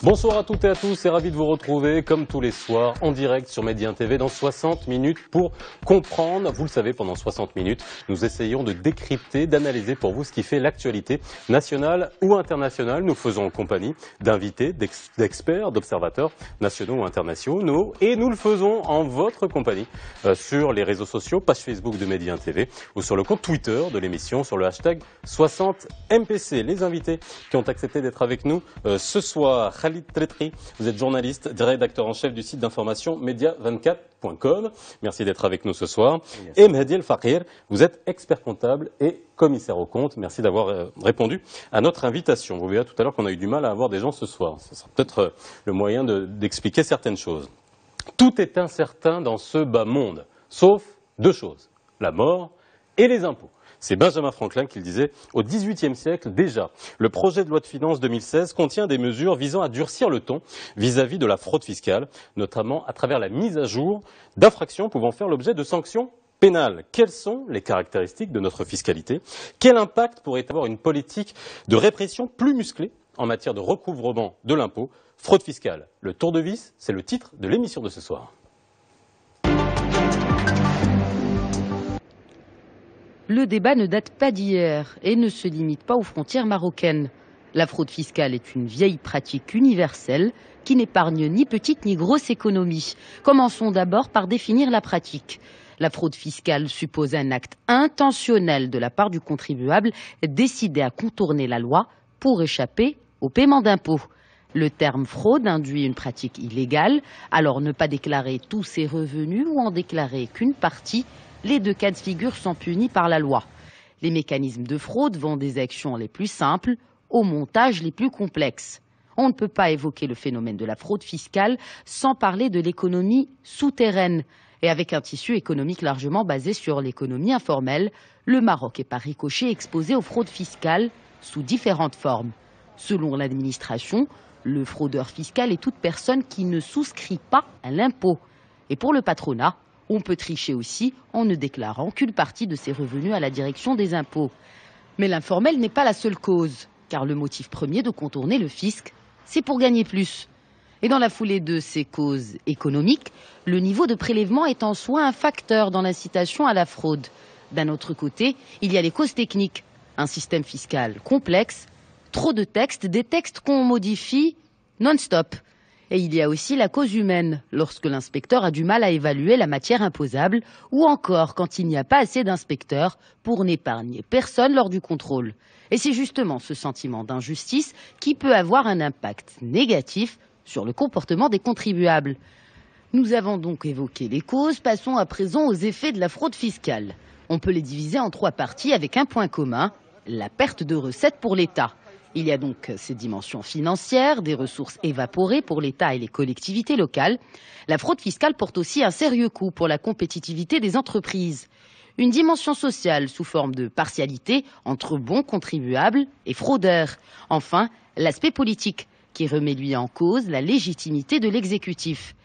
Bonsoir à toutes et à tous et ravi de vous retrouver comme tous les soirs en direct sur Média TV dans 60 minutes pour comprendre. Vous le savez, pendant 60 minutes, nous essayons de décrypter, d'analyser pour vous ce qui fait l'actualité nationale ou internationale. Nous faisons en compagnie d'invités, d'experts, d'observateurs nationaux ou internationaux et nous le faisons en votre compagnie sur les réseaux sociaux, page Facebook de Média TV ou sur le compte Twitter de l'émission sur le hashtag 60MPC. Les invités qui ont accepté d'être avec nous ce soir. Khalid Tretri, vous êtes journaliste, rédacteur en chef du site d'information media24.com. Merci d'être avec nous ce soar. Et Mehdi El Fakir, vous êtes expert comptable et commissaire aux comptes. Merci d'avoir répondu à notre invitation. Vous verrez tout à l'heure qu'on a eu du mal à avoir des gens ce soir. Ce sera peut-être le moyen d'expliquer certaines choses. Tout est incertain dans ce bas monde, sauf deux choses, la mort et les impôts. C'est Benjamin Franklin qui le disait au XVIIIe siècle déjà. Le projet de loi de finances 2016 contient des mesures visant à durcir le ton vis-à-vis de la fraude fiscale, notamment à travers la mise à jour d'infractions pouvant faire l'objet de sanctions pénales. Quelles sont les caractéristiques de notre fiscalité? Quel impact pourrait avoir une politique de répression plus musclée en matière de recouvrement de l'impôt? Fraude fiscale, le tour de vis, c'est le titre de l'émission de ce soir. Le débat ne date pas d'hier et ne se limite pas aux frontières marocaines. La fraude fiscale est une vieille pratique universelle qui n'épargne ni petite ni grosse économie. Commençons d'abord par définir la pratique. La fraude fiscale suppose un acte intentionnel de la part du contribuable décidé à contourner la loi pour échapper au paiement d'impôts. Le terme fraude induit une pratique illégale, alors ne pas déclarer tous ses revenus ou en déclarer qu'une partie. Les deux cas de figure sont punis par la loi. Les mécanismes de fraude vont des actions les plus simples aux montages les plus complexes. On ne peut pas évoquer le phénomène de la fraude fiscale sans parler de l'économie souterraine. Et avec un tissu économique largement basé sur l'économie informelle, le Maroc est par ricochet exposé aux fraudes fiscales sous différentes formes. Selon l'administration, le fraudeur fiscal est toute personne qui ne souscrit pas à l'impôt. Et pour le patronat, on peut tricher aussi en ne déclarant qu'une partie de ses revenus à la direction des impôts. Mais l'informel n'est pas la seule cause, car le motif premier de contourner le fisc, c'est pour gagner plus. Et dans la foulée de ces causes économiques, le niveau de prélèvement est en soi un facteur dans l'incitation à la fraude. D'un autre côté, il y a les causes techniques, un système fiscal complexe, trop de textes, des textes qu'on modifie non-stop. Et il y a aussi la cause humaine, lorsque l'inspecteur a du mal à évaluer la matière imposable, ou encore quand il n'y a pas assez d'inspecteurs pour n'épargner personne lors du contrôle. Et c'est justement ce sentiment d'injustice qui peut avoir un impact négatif sur le comportement des contribuables. Nous avons donc évoqué les causes, passons à présent aux effets de la fraude fiscale. On peut les diviser en trois parties avec un point commun, la perte de recettes pour l'État. Il y a donc ces dimensions financières, des ressources évaporées pour l'État et les collectivités locales. La fraude fiscale porte aussi un sérieux coup pour la compétitivité des entreprises. Une dimension sociale sous forme de partialité entre bons contribuables et fraudeurs. Enfin, l'aspect politique qui remet lui en cause la légitimité de l'exécutif.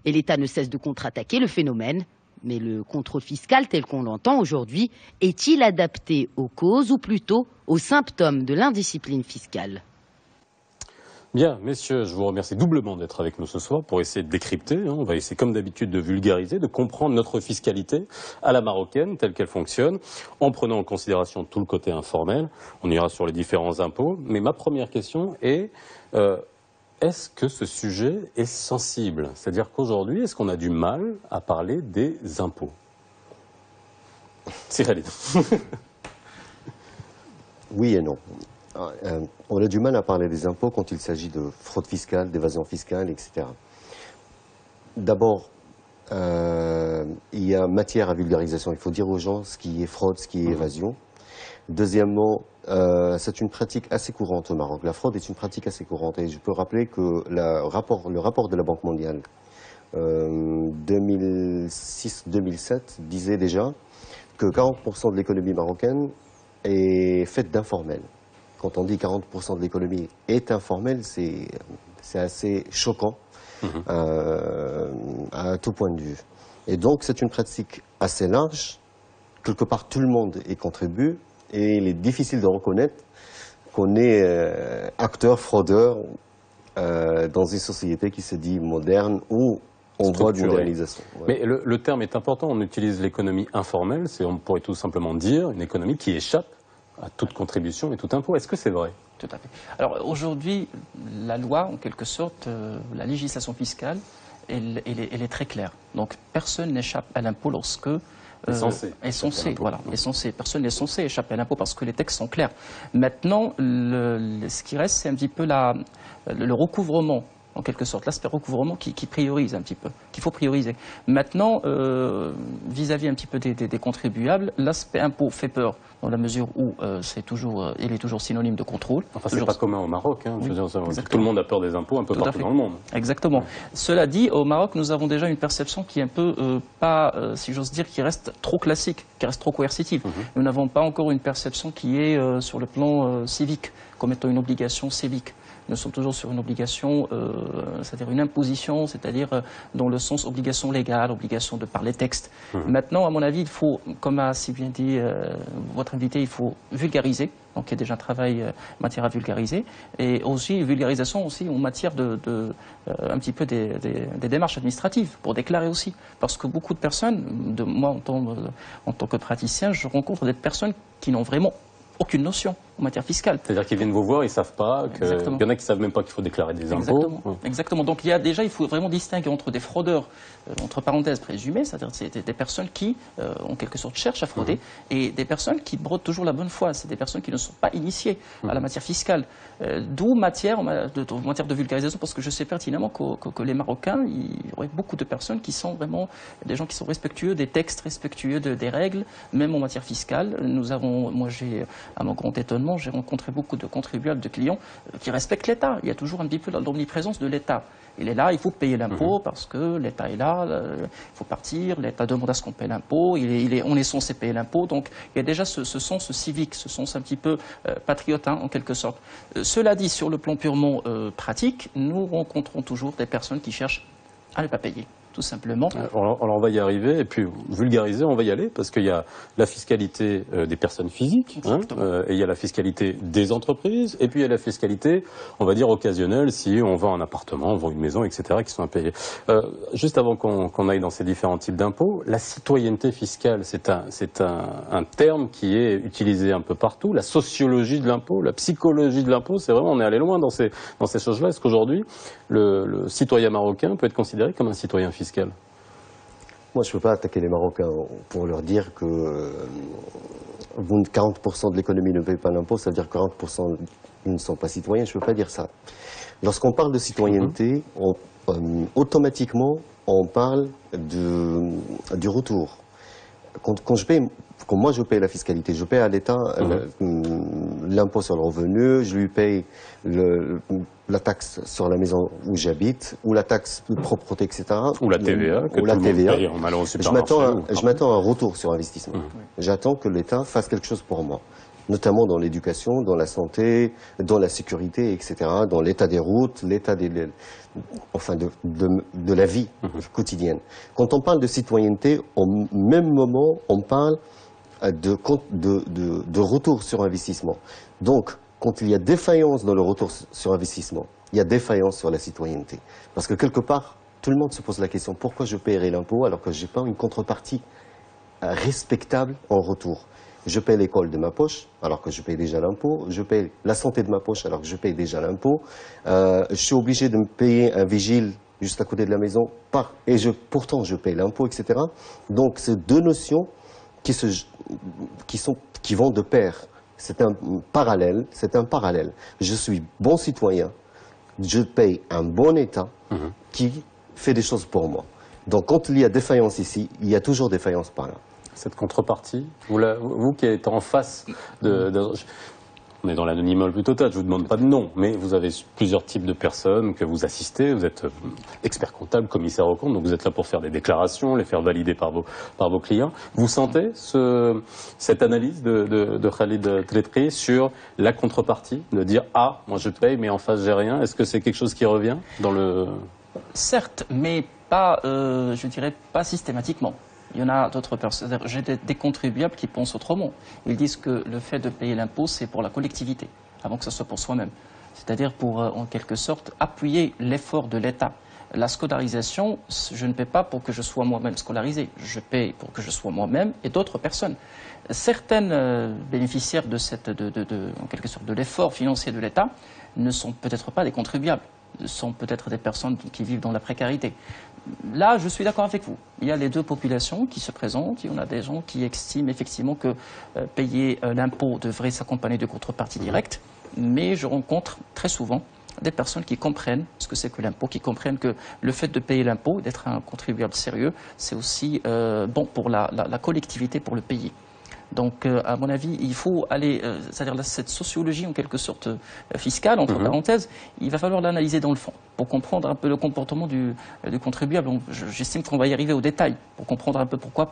Et l'État ne cesse de contre-attaquer le phénomène. Mais le contrôle fiscal tel qu'on l'entend aujourd'hui est-il adapté aux causes ou plutôt aux symptômes de l'indiscipline fiscale? Bien, messieurs, je vous remercie doublement d'être avec nous ce soir pour essayer de décrypter. On va essayer, comme d'habitude, de vulgariser, de comprendre notre fiscalité à la marocaine, telle qu'elle fonctionne, en prenant en considération tout le côté informel. On ira sur les différents impôts. Mais ma première question est... est-ce que ce sujet est sensible? C'est-à-dire qu'aujourd'hui, est-ce qu'on a du mal à parler des impôts? C'est Khalid. Oui et non. On a du mal à parler des impôts quand il s'agit de fraude fiscale, d'évasion fiscale, etc. D'abord, il y a matière à vulgarisation. Il faut dire aux gens ce qui est fraude, ce qui est évasion. Deuxièmement, c'est une pratique assez courante au Maroc. La fraude est une pratique assez courante. Et je peux rappeler que le rapport de la Banque mondiale 2006-2007 disait déjà que 40% de l'économie marocaine est faite d'informel. Quand on dit 40% de l'économie est informelle, c'est assez choquant à tout point de vue. Et donc c'est une pratique assez large. Quelque part, tout le monde y contribue. Et il est difficile de reconnaître qu'on est acteur, fraudeur dans une société qui se dit moderne ou en voie de modernisation. Ouais. Mais le terme est important, on utilise l'économie informelle, on pourrait tout simplement dire une économie qui échappe à toute contribution et tout impôt. Est-ce que c'est vrai? Tout à fait. Alors aujourd'hui, la loi, en quelque sorte, la législation fiscale, elle est très claire. Donc personne n'échappe à l'impôt lorsque... est censé, voilà, est censé. Personne n'est censé échapper à l'impôt parce que les textes sont clairs. Maintenant, ce qui reste, c'est un petit peu le recouvrement, en quelque sorte, l'aspect recouvrement qui priorise un petit peu, qu'il faut prioriser. Maintenant, vis-à-vis un petit peu des contribuables, l'aspect impôt fait peur dans la mesure où il est toujours synonyme de contrôle. Enfin, c'est pas commun au Maroc. Hein, oui, je veux dire, tout le monde a peur des impôts un peu partout dans le monde. Exactement. Cela dit, au Maroc, nous avons déjà une perception qui est un peu si j'ose dire, qui reste trop classique, qui reste trop coercitive. Nous n'avons pas encore une perception qui est sur le plan civique, comme étant une obligation civique. Nous sommes toujours sur une obligation, c'est-à-dire une imposition, c'est-à-dire dans le sens obligation légale, obligation de par les textes. Maintenant, à mon avis, il faut, comme a si bien dit votre invité, il faut vulgariser. Donc il y a déjà un travail en matière à vulgariser. Et aussi vulgarisation aussi en matière un petit peu des démarches administratives, pour déclarer aussi. Parce que beaucoup de personnes, moi en tant que praticien, je rencontre des personnes qui n'ont vraiment aucune notion en matière fiscale. C'est-à-dire qu'ils viennent vous voir, ils ne savent pas, il y en a qui ne savent même pas qu'il faut déclarer des impôts. Exactement. Exactement. Donc il faut vraiment distinguer entre des fraudeurs, entre parenthèses présumés, c'est-à-dire c'est des personnes qui, en quelque sorte, cherchent à frauder, et des personnes qui brodent toujours la bonne foi. C'est des personnes qui ne sont pas initiées à la matière fiscale. D'où matière de vulgarisation, parce que je sais pertinemment que les Marocains, il y aurait beaucoup de personnes qui sont vraiment des gens qui sont respectueux des textes, respectueux des règles, même en matière fiscale. Moi j'ai, à mon grand étonnement, j'ai rencontré beaucoup de contribuables, de clients qui respectent l'État. Il y a toujours un petit peu l'omniprésence de l'État. Il est là, il faut payer l'impôt parce que l'État est là, il faut partir, l'État demande à ce qu'on paye l'impôt, on est censé payer l'impôt. Donc il y a déjà ce sens civique, ce sens un petit peu patriote, en quelque sorte. Cela dit, sur le plan purement pratique, nous rencontrons toujours des personnes qui cherchent à ne pas payer. Tout simplement. Alors on va y arriver, et puis vulgariser, on va y aller, parce qu'il y a la fiscalité des personnes physiques, et il y a la fiscalité des entreprises, et puis il y a la fiscalité, on va dire, occasionnelle, si on vend un appartement, on vend une maison, etc., qui sont impayés. Juste avant qu'on aille dans ces différents types d'impôts, la citoyenneté fiscale, c'est un terme qui est utilisé un peu partout, la sociologie de l'impôt, la psychologie de l'impôt, c'est vraiment, on est allé loin dans ces choses-là. Est-ce qu'aujourd'hui, le citoyen marocain peut être considéré comme un citoyen fiscal? Moi, je ne peux pas attaquer les Marocains pour leur dire que 40% de l'économie ne paye pas l'impôt, ça veut dire que 40% ne sont pas citoyens. Je ne peux pas dire ça. Lorsqu'on parle de citoyenneté, automatiquement, on parle du retour. Quand moi je paye la fiscalité, je paye à l'État l'impôt sur le revenu, je lui paye la taxe sur la maison où j'habite, ou la taxe de propreté, etc. Ou la TVA, je m'attends à un retour sur investissement. J'attends que l'État fasse quelque chose pour moi, notamment dans l'éducation, dans la santé, dans la sécurité, etc., dans l'état des routes, l'état de la vie quotidienne. Quand on parle de citoyenneté, au même moment, on parle de retour sur investissement. Donc, quand il y a défaillance dans le retour sur investissement, il y a défaillance sur la citoyenneté. Parce que quelque part, tout le monde se pose la question, pourquoi je paierai l'impôt alors que je n'ai pas une contrepartie respectable en retour? Je paie l'école de ma poche alors que je paye déjà l'impôt, je paye la santé de ma poche alors que je paye déjà l'impôt, je suis obligé de me payer un vigile juste à côté de la maison, pourtant je paye l'impôt, etc. Donc c'est deux notions qui vont de pair. C'est un parallèle. Je suis bon citoyen, je paye un bon État qui fait des choses pour moi. Donc quand il y a défaillance ici, il y a toujours défaillance par là. Cette contrepartie, vous qui êtes en face on est dans l'anonymat le plus total, je ne vous demande pas de nom, mais vous avez plusieurs types de personnes que vous assistez, vous êtes expert comptable, commissaire aux comptes, donc vous êtes là pour faire des déclarations, les faire valider par vos clients. Vous sentez cette analyse de Khalid Tletri sur la contrepartie, de dire « Ah, moi je paye, mais en face j'ai rien ». Est-ce que c'est quelque chose qui revient dans le... Certes, mais pas, je dirais, pas systématiquement. Il y en a d'autres personnes. J'ai des contribuables qui pensent autrement. Ils disent que le fait de payer l'impôt, c'est pour la collectivité, avant que ce soit pour soi-même. c'est-à-dire pour, en quelque sorte, appuyer l'effort de l'État. La scolarisation, je ne paie pas pour que je sois moi-même scolarisé, je paie pour que je sois moi-même et d'autres personnes. Certaines bénéficiaires de en quelque sorte de l'effort financier de l'État ne sont peut-être pas des contribuables, sont peut-être des personnes qui vivent dans la précarité. Là, je suis d'accord avec vous. Il y a les deux populations qui se présentent. Il y en a des gens qui estiment effectivement que payer l'impôt devrait s'accompagner de contreparties directes, mais je rencontre très souvent des personnes qui comprennent ce que c'est que l'impôt, qui comprennent que le fait de payer l'impôt, d'être un contribuable sérieux, c'est aussi bon pour la collectivité, pour le pays. Donc, à mon avis, il faut aller, c'est-à-dire cette sociologie en quelque sorte fiscale, entre parenthèses, il va falloir l'analyser dans le fond pour comprendre un peu le comportement du contribuable. J'estime qu'on va y arriver au détail pour comprendre un peu pourquoi.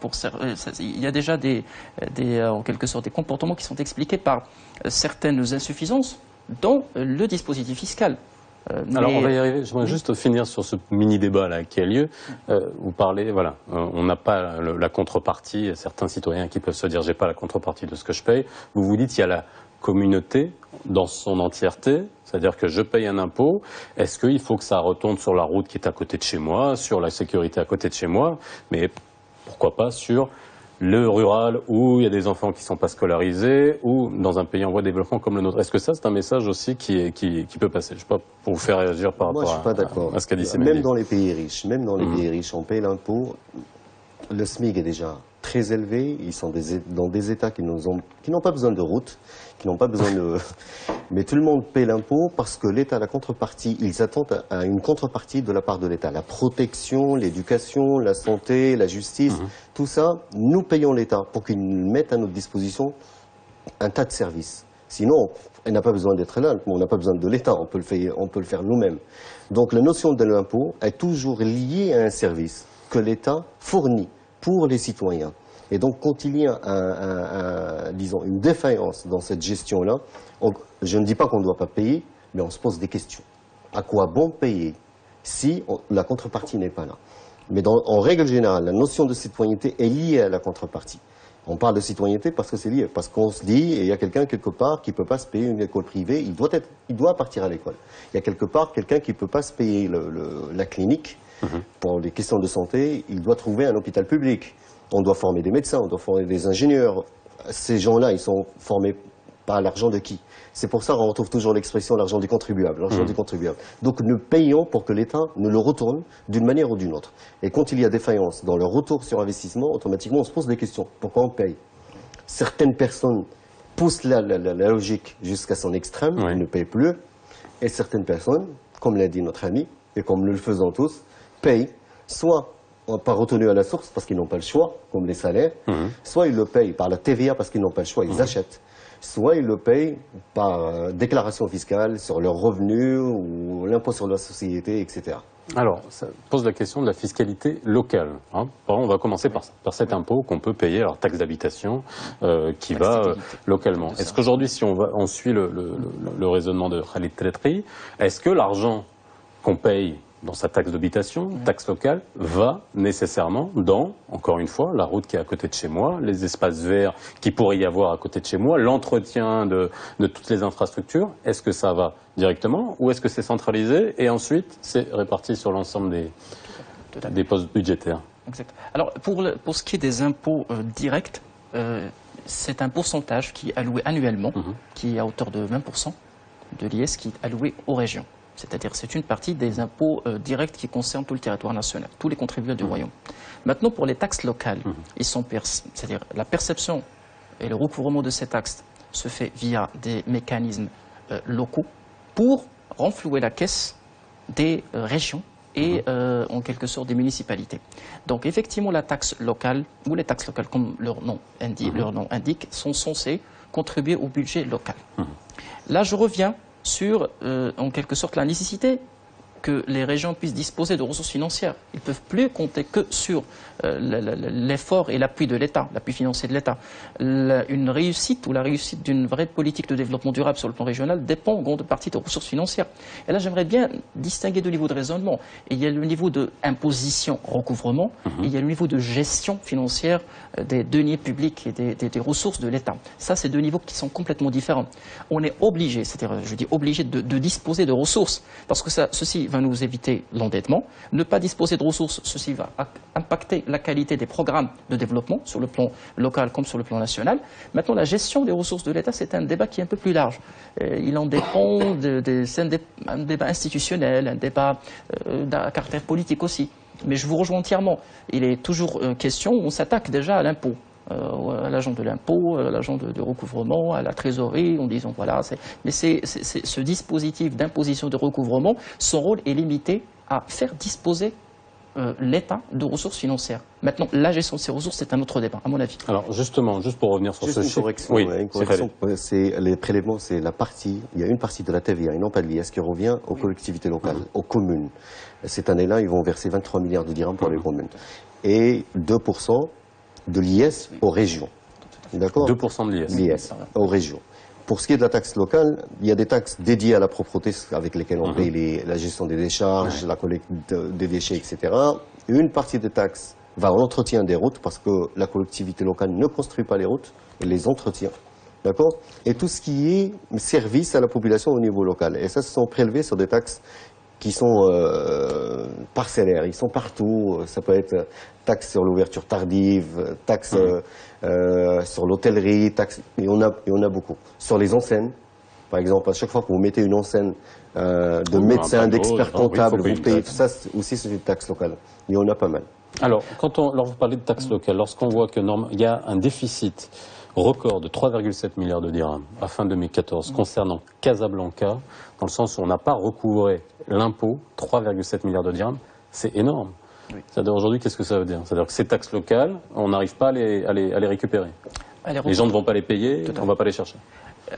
Il y a déjà en quelque sorte des comportements qui sont expliqués par certaines insuffisances dans le dispositif fiscal. Alors on va y arriver, j'aimerais juste finir sur ce mini-débat là qui a lieu. Vous parlez, voilà, on n'a pas la contrepartie, certains citoyens qui peuvent se dire j'ai pas la contrepartie de ce que je paye. Vous dites il y a la communauté dans son entièreté, c'est-à-dire que je paye un impôt, est-ce qu'il faut que ça retombe sur la route qui est à côté de chez moi, sur la sécurité à côté de chez moi, mais pourquoi pas sur le rural où il y a des enfants qui ne sont pas scolarisés ou dans un pays en voie de développement comme le nôtre. Est-ce que ça, c'est un message aussi qui peut passer? Je ne sais pas, pour vous faire réagir par rapport à ce qu'a dit Séménie. Même dans les pays riches, on paye l'impôt. Le SMIC est déjà très élevé. Ils sont dans des États qui n'ont pas besoin de routes, qui n'ont pas besoin de... Mais tout le monde paie l'impôt parce que l'État, la contrepartie, ils attendent à une contrepartie de la part de l'État. La protection, l'éducation, la santé, la justice, tout ça, nous payons l'État pour qu'il mette à notre disposition un tas de services. Sinon, il n'a pas besoin d'être là, on n'a pas besoin de l'État, on peut le faire nous-mêmes. Donc la notion de l'impôt est toujours liée à un service que l'État fournit pour les citoyens. Et donc, quand il y a disons, une défaillance dans cette gestion-là, je ne dis pas qu'on ne doit pas payer, mais on se pose des questions. À quoi bon payer si la contrepartie n'est pas là? Mais en règle générale, la notion de citoyenneté est liée à la contrepartie. On parle de citoyenneté parce que c'est lié, parce qu'on se dit, il y a quelqu'un quelque part qui ne peut pas se payer une école privée, il doit partir à l'école. Il y a quelque part quelqu'un qui ne peut pas se payer la clinique, pour les questions de santé, il doit trouver un hôpital public. On doit former des médecins, on doit former des ingénieurs. Ces gens-là, ils sont formés par l'argent de qui? C'est pour ça qu'on retrouve toujours l'expression l'argent du contribuable. L'argent du contribuable. Donc nous payons pour que l'État nous le retourne d'une manière ou d'une autre. Et quand il y a défaillance dans le retour sur investissement, automatiquement on se pose des questions. Pourquoi on paye? Certaines personnes poussent la logique jusqu'à son extrême, ils ne payent plus. Et certaines personnes, comme l'a dit notre ami, et comme nous le faisons tous, payent soit pas retenus à la source parce qu'ils n'ont pas le choix, comme les salaires, soit ils le payent par la TVA parce qu'ils n'ont pas le choix, ils achètent, soit ils le payent par déclaration fiscale sur leurs revenus ou l'impôt sur la société, etc. Alors, ça pose la question de la fiscalité locale. Hein. On va commencer par cet impôt qu'on peut payer, alors taxe d'habitation, qui va localement. Est-ce qu'aujourd'hui, si on suit le raisonnement de Khalid Tletri, est-ce que l'argent qu'on paye dans sa taxe d'habitation, taxe locale, va nécessairement dans, encore une fois, la route qui est à côté de chez moi, les espaces verts qui pourrait y avoir à côté de chez moi, l'entretien de toutes les infrastructures, est-ce que ça va directement ou est-ce que c'est centralisé et ensuite c'est réparti sur l'ensemble des postes budgétaires? Exact. Alors, pour ce qui est des impôts directs, c'est un pourcentage qui est alloué annuellement, qui est à hauteur de 20% de l'IS qui est alloué aux régions. C'est-à-dire c'est une partie des impôts directs qui concernent tout le territoire national, tous les contribuables du royaume. Maintenant, pour les taxes locales, c'est-à-dire la perception et le recouvrement de ces taxes se fait via des mécanismes locaux pour renflouer la caisse des régions et en quelque sorte des municipalités. Donc effectivement, la taxe locale, ou les taxes locales comme leur nom indique, sont censées contribuer au budget local. Là, je reviens sur, en quelque sorte, la nécessité que les régions puissent disposer de ressources financières. Ils ne peuvent plus compter que sur l'effort et l'appui de l'État, l'appui financier de l'État. Une réussite ou la réussite d'une vraie politique de développement durable sur le plan régional dépend en grande partie de ressources financières. Et là, j'aimerais bien distinguer deux niveaux de raisonnement. Et il y a le niveau de imposition, recouvrement, et il y a le niveau de gestion financière des deniers publics et des ressources de l'État. Ça, c'est deux niveaux qui sont complètement différents. On est obligé, c'est-à-dire, je dis obligé de disposer de ressources, parce que ceci va nous éviter l'endettement. Ne pas disposer de ressources, ceci va impacter la qualité des programmes de développement sur le plan local comme sur le plan national. Maintenant, la gestion des ressources de l'État, c'est un débat qui est un peu plus large. Il en dépend, c'est un débat institutionnel, un débat d'un caractère politique aussi. Mais je vous rejoins entièrement. Il est toujours question, on s'attaque déjà à l'impôt. À l'agent de l'impôt, à l'agent de recouvrement, à la trésorerie, en disant voilà. Mais ce dispositif d'imposition de recouvrement, son rôle est limité à faire disposer l'État de ressources financières. Maintenant, la gestion de ces ressources, c'est un autre débat, à mon avis. Alors justement, juste pour revenir sur ce chiffre. Correction, Oui, une correction. C'est les prélèvements, c'est la partie. Il y a une partie de la TVA et non pas de l'IS qui revient aux collectivités locales, aux communes. Cette année-là, ils vont verser 23 milliards de dirhams pour les communes et 2% de l'IS aux régions. D'accord ? 2% de l'IS. L'IS aux régions. Pour ce qui est de la taxe locale, il y a des taxes dédiées à la propreté avec lesquelles on paye la gestion des décharges, la collecte des déchets, etc. Une partie des taxes va à l'entretien des routes parce que la collectivité locale ne construit pas les routes, elle les entretient. D'accord ? Et tout ce qui est service à la population au niveau local. Et ça, se sont prélevés sur des taxes qui sont parcellaires, ils sont partout. Ça peut être taxe sur l'ouverture tardive, taxe sur l'hôtellerie, taxe, et on a beaucoup. Sur les enseignes, par exemple, à chaque fois que vous mettez une enseigne de médecins, d'experts comptables, vous payez tout ça aussi, c'est une taxe locale. Il y en a pas mal. Alors, alors vous parlez de taxe locale, lorsqu'on voit que il y a un déficit record de 3,7 milliards de dirhams à fin 2014 concernant Casablanca, dans le sens où on n'a pas recouvré l'impôt, 3,7 milliards de dirhams, c'est énorme. Oui. C'est-à-dire aujourd'hui, qu'est-ce que ça veut dire? C'est-à-dire que ces taxes locales, on n'arrive pas à les récupérer. Les gens ne vont pas les payer, on ne va pas les chercher.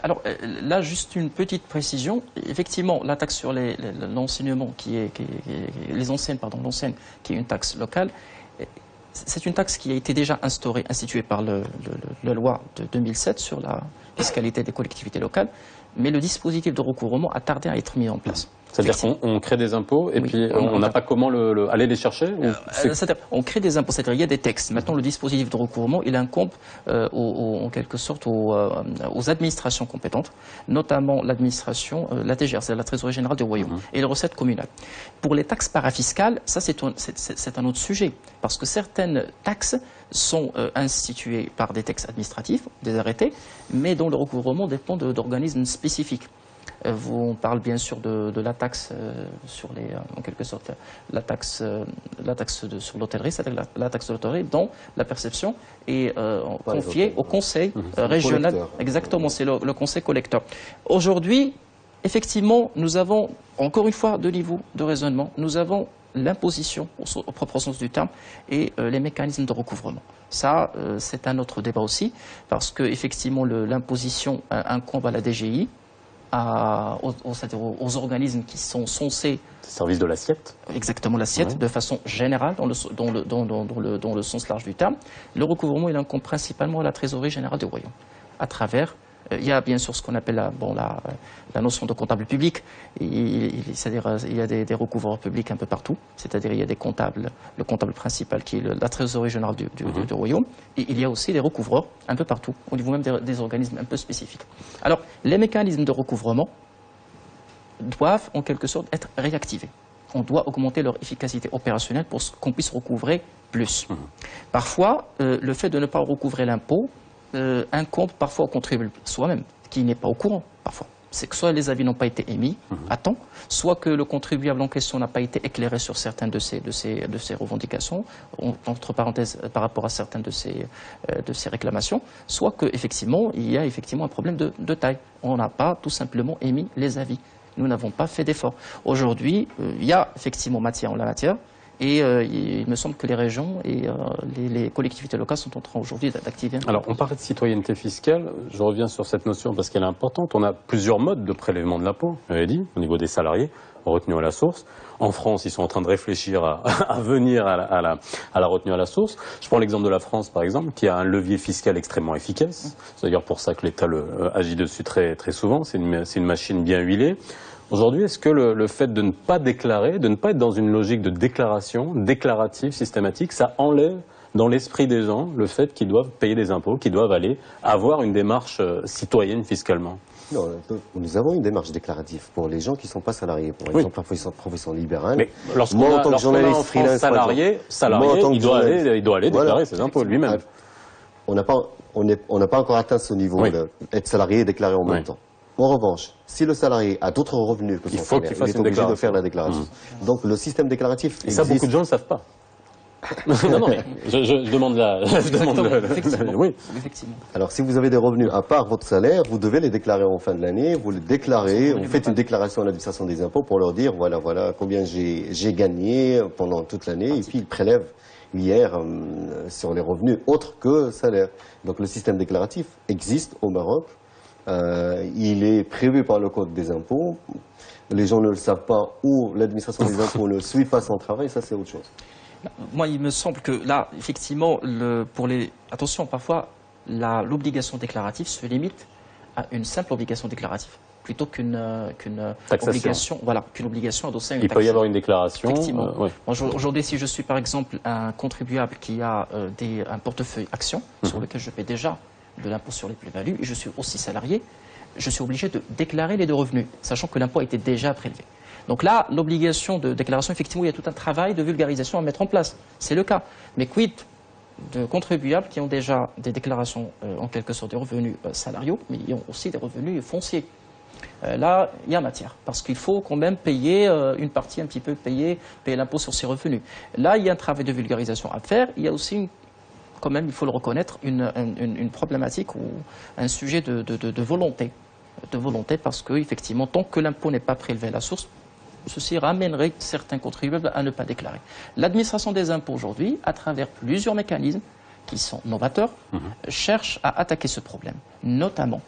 Alors là, juste une petite précision. Effectivement, la taxe sur l'enseignement, les enseignes, l'enseigne, qui est une taxe locale, c'est une taxe qui a été déjà instituée par la loi de 2007 sur la fiscalité des collectivités locales, mais le dispositif de recouvrement a tardé à être mis en place. C'est-à-dire qu'on crée des impôts et puis on n'a pas comment aller les chercher c'est-à-dire on crée des impôts, c'est-à-dire il y a des textes. Maintenant, le dispositif de recouvrement, il incombe en quelque sorte aux administrations compétentes, notamment l'administration, la TGR, c'est la Trésorerie Générale du Royaume, et les recettes communales. Pour les taxes parafiscales, ça c'est un autre sujet, parce que certaines taxes sont instituées par des textes administratifs, des arrêtés, mais dont le recouvrement dépend d'organismes spécifiques. On parle bien sûr de la taxe sur en quelque sorte, la taxe sur l'hôtellerie, c'est-à-dire la taxe de l'hôtellerie dont la perception est confiée au conseil régional. Exactement, c'est le conseil collecteur. Aujourd'hui, effectivement, nous avons encore une fois deux niveaux de raisonnement. Nous avons l'imposition au propre sens du terme et les mécanismes de recouvrement. Ça, c'est un autre débat aussi, parce que effectivement l'imposition incombe à la DGI, aux organismes qui sont censés... Service de l'assiette. Exactement, l'assiette, de façon générale, dans le sens large du terme. Le recouvrement, il incombe principalement à la Trésorerie Générale du Royaume, à travers... Il y a bien sûr ce qu'on appelle la notion de comptable public, c'est-à-dire il y a des recouvreurs publics un peu partout, c'est-à-dire il y a des comptables, le comptable principal qui est la Trésorerie Générale du Royaume, et il y a aussi des recouvreurs un peu partout, au niveau même des organismes un peu spécifiques. Alors, les mécanismes de recouvrement doivent en quelque sorte être réactivés. On doit augmenter leur efficacité opérationnelle pour qu'on puisse recouvrer plus. Parfois, le fait de ne pas recouvrer l'impôt incombe parfois au contribuable soi-même, qui n'est pas au courant parfois. C'est que soit les avis n'ont pas été émis à temps, soit que le contribuable en question n'a pas été éclairé sur certaines de ces revendications, entre parenthèses par rapport à certaines de ces réclamations, soit qu'effectivement il y a effectivement un problème de taille. On n'a pas tout simplement émis les avis. Nous n'avons pas fait d'effort. Aujourd'hui, il y a effectivement matière en la matière, Et il me semble que les régions et les collectivités locales sont en train aujourd'hui d'activer. Alors, on parlait de citoyenneté fiscale. Je reviens sur cette notion parce qu'elle est importante. On a plusieurs modes de prélèvement de l'impôt, vous l'avez dit, au niveau des salariés, retenus à la source. En France, ils sont en train de réfléchir à venir à la retenue à la source. Je prends l'exemple de la France, par exemple, qui a un levier fiscal extrêmement efficace. C'est d'ailleurs pour ça que l'État agit dessus très, très souvent. C'est une machine bien huilée. Aujourd'hui, est-ce que le fait de ne pas déclarer, de ne pas être dans une logique de déclaration, déclarative, systématique, ça enlève dans l'esprit des gens le fait qu'ils doivent payer des impôts, qu'ils doivent aller avoir une démarche citoyenne fiscalement? Non, nous avons une démarche déclarative pour les gens qui ne sont pas salariés. Par exemple, la profession libérale. Mais lorsqu'on a un freelance salarié, il doit aller déclarer ses impôts lui-même. On n'a pas encore atteint ce niveau d'être salarié et déclarer en même temps. En revanche, si le salarié a d'autres revenus que son salaire, il est obligé de faire la déclaration. Donc le système déclaratif existe. Et ça, beaucoup de gens ne le savent pas. Non, mais je demande la... Effectivement. Oui. Effectivement. Alors, si vous avez des revenus à part votre salaire, vous devez les déclarer en fin de l'année. Vous les déclarez, vous faites une déclaration à l'administration des impôts pour leur dire, voilà combien j'ai gagné pendant toute l'année. Et puis, ils prélèvent l'IR sur les revenus autres que salaire. Donc, le système déclaratif existe au Maroc. Il est prévu par le Code des impôts. Les gens ne le savent pas ou l'administration des impôts ne suit pas son travail. Ça, c'est autre chose. Moi, il me semble que là, effectivement, attention, parfois, l'obligation déclarative se limite à une simple obligation déclarative, plutôt qu'une obligation adossée à une taxation. Il peut y avoir une déclaration. Effectivement. Aujourd'hui, si je suis par exemple un contribuable qui a un portefeuille action sur lequel je paie déjà de l'impôt sur les plus-values, et je suis aussi salarié, je suis obligé de déclarer les deux revenus, sachant que l'impôt a été déjà prélevé. Donc là, l'obligation de déclaration, effectivement, il y a tout un travail de vulgarisation à mettre en place. C'est le cas. Mais quid de contribuables qui ont déjà des déclarations, en quelque sorte, des revenus salariaux, mais ils ont aussi des revenus fonciers. Là, il y a matière, parce qu'il faut quand même payer une partie, un petit peu payer l'impôt sur ces revenus. Là, il y a un travail de vulgarisation à faire. Il y a aussi quand même, il faut le reconnaître, une problématique ou un sujet de volonté. De volonté, parce qu'effectivement, tant que l'impôt n'est pas prélevé à la source, ceci ramènerait certains contribuables à ne pas déclarer. L'administration des impôts aujourd'hui, à travers plusieurs mécanismes qui sont novateurs, cherche à attaquer ce problème, notamment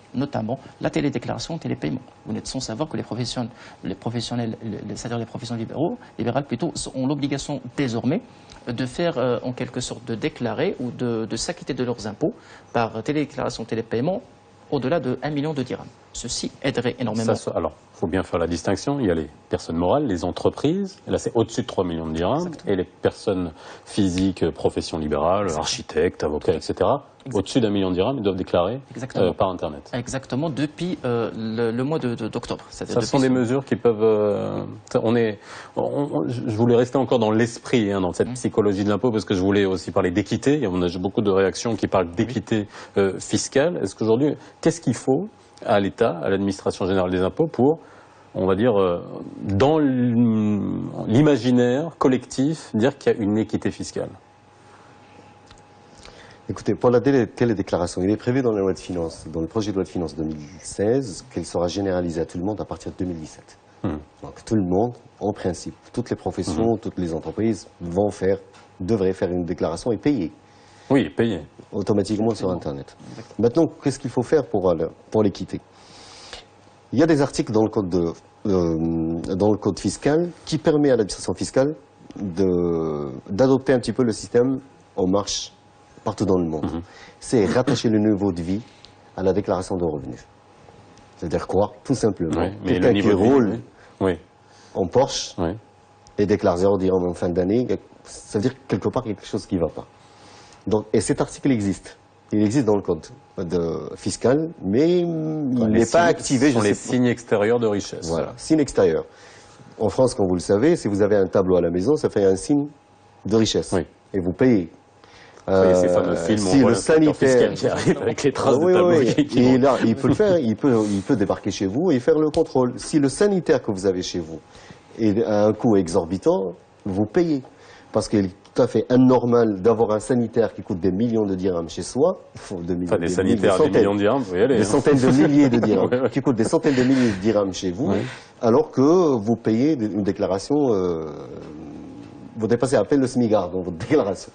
la télédéclaration, le télépaiement. Vous n'êtes sans savoir que les professionnels, c'est-à-dire les professionnels libérales plutôt, ont l'obligation désormais de faire en quelque sorte de déclarer ou de s'acquitter de leurs impôts par télédéclaration, télépaiement au-delà de 1 million de dirhams. Ceci aiderait énormément. Alors, il faut bien faire la distinction. Il y a les personnes morales, les entreprises. Là, c'est au-dessus de 3 millions de dirhams. Exactement. Et les personnes physiques, professions libérales, architectes, avocats, etc. Au-dessus d'1 million de dirhams, ils doivent déclarer par Internet. Exactement, depuis le mois d'octobre. Ça sont des mesures qui peuvent... je voulais rester encore dans l'esprit, dans cette psychologie de l'impôt, parce que je voulais aussi parler d'équité. On a beaucoup de réactions qui parlent d'équité fiscale. Est-ce qu'aujourd'hui, qu'est-ce qu'il faut à l'État, à l'administration générale des impôts, pour, on va dire, dans l'imaginaire collectif, dire qu'il y a une équité fiscale? Écoutez, pour la télédéclaration, il est prévu dans la loi de finances, dans le projet de loi de finances 2016, qu'elle sera généralisée à tout le monde à partir de 2017. Donc tout le monde, en principe, toutes les professions, toutes les entreprises devraient faire une déclaration et payer. Oui, payer. Automatiquement sur Internet. Maintenant, qu'est-ce qu'il faut faire pour l'équité? Il y a des articles dans le code fiscal qui permet à l'administration fiscale d'adopter un petit peu le système en marche partout dans le monde. C'est rattacher le niveau de vie à la déclaration de revenus. C'est-à-dire quoi? Tout simplement. Quelqu'un qui roule en Porsche et déclare 0 dirham en fin d'année, ça veut dire que quelque part il y a quelque chose qui ne va pas. Donc, et cet article existe. Il existe dans le code fiscal, mais il n'est pas activé. Ce sont les signes extérieurs de richesse. Voilà, signes extérieurs. En France, comme vous le savez, si vous avez un tableau à la maison, ça fait un signe de richesse. Et vous payez. Ces fameux films, si le sanitaire qui arrive avec les traces de tableau. Et là, il peut le faire, il peut débarquer chez vous et faire le contrôle. Si le sanitaire que vous avez chez vous est à un coût exorbitant, vous payez. Parce qu'il est tout à fait anormal d'avoir un sanitaire qui coûte des millions de dirhams chez soi. Des sanitaires à des millions de dirhams, vous y allez. Des centaines de milliers de dirhams, qui coûtent des centaines de milliers de dirhams chez vous, alors que vous payez une déclaration vous dépassez à peine le SMICAR dans votre déclaration.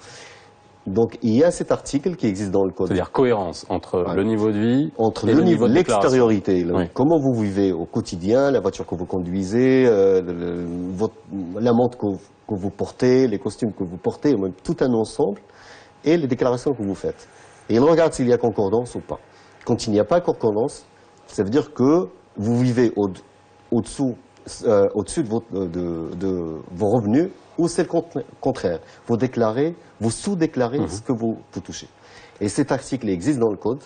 Donc, il y a cet article qui existe dans le code. C'est-à-dire cohérence entre le niveau de vie entre et le niveau de déclaration. l'extériorité, Oui. comment vous vivez au quotidien, la voiture que vous conduisez, la montre que vous portez, les costumes que vous portez, même tout un ensemble, et les déclarations que vous faites. Et il regarde s'il y a concordance ou pas. Quand il n'y a pas concordance, ça veut dire que vous vivez au-dessus de vos revenus, ou c'est le contraire. Vous déclarez, vous sous-déclarez ce que vous touchez. Et cet article existe dans le code,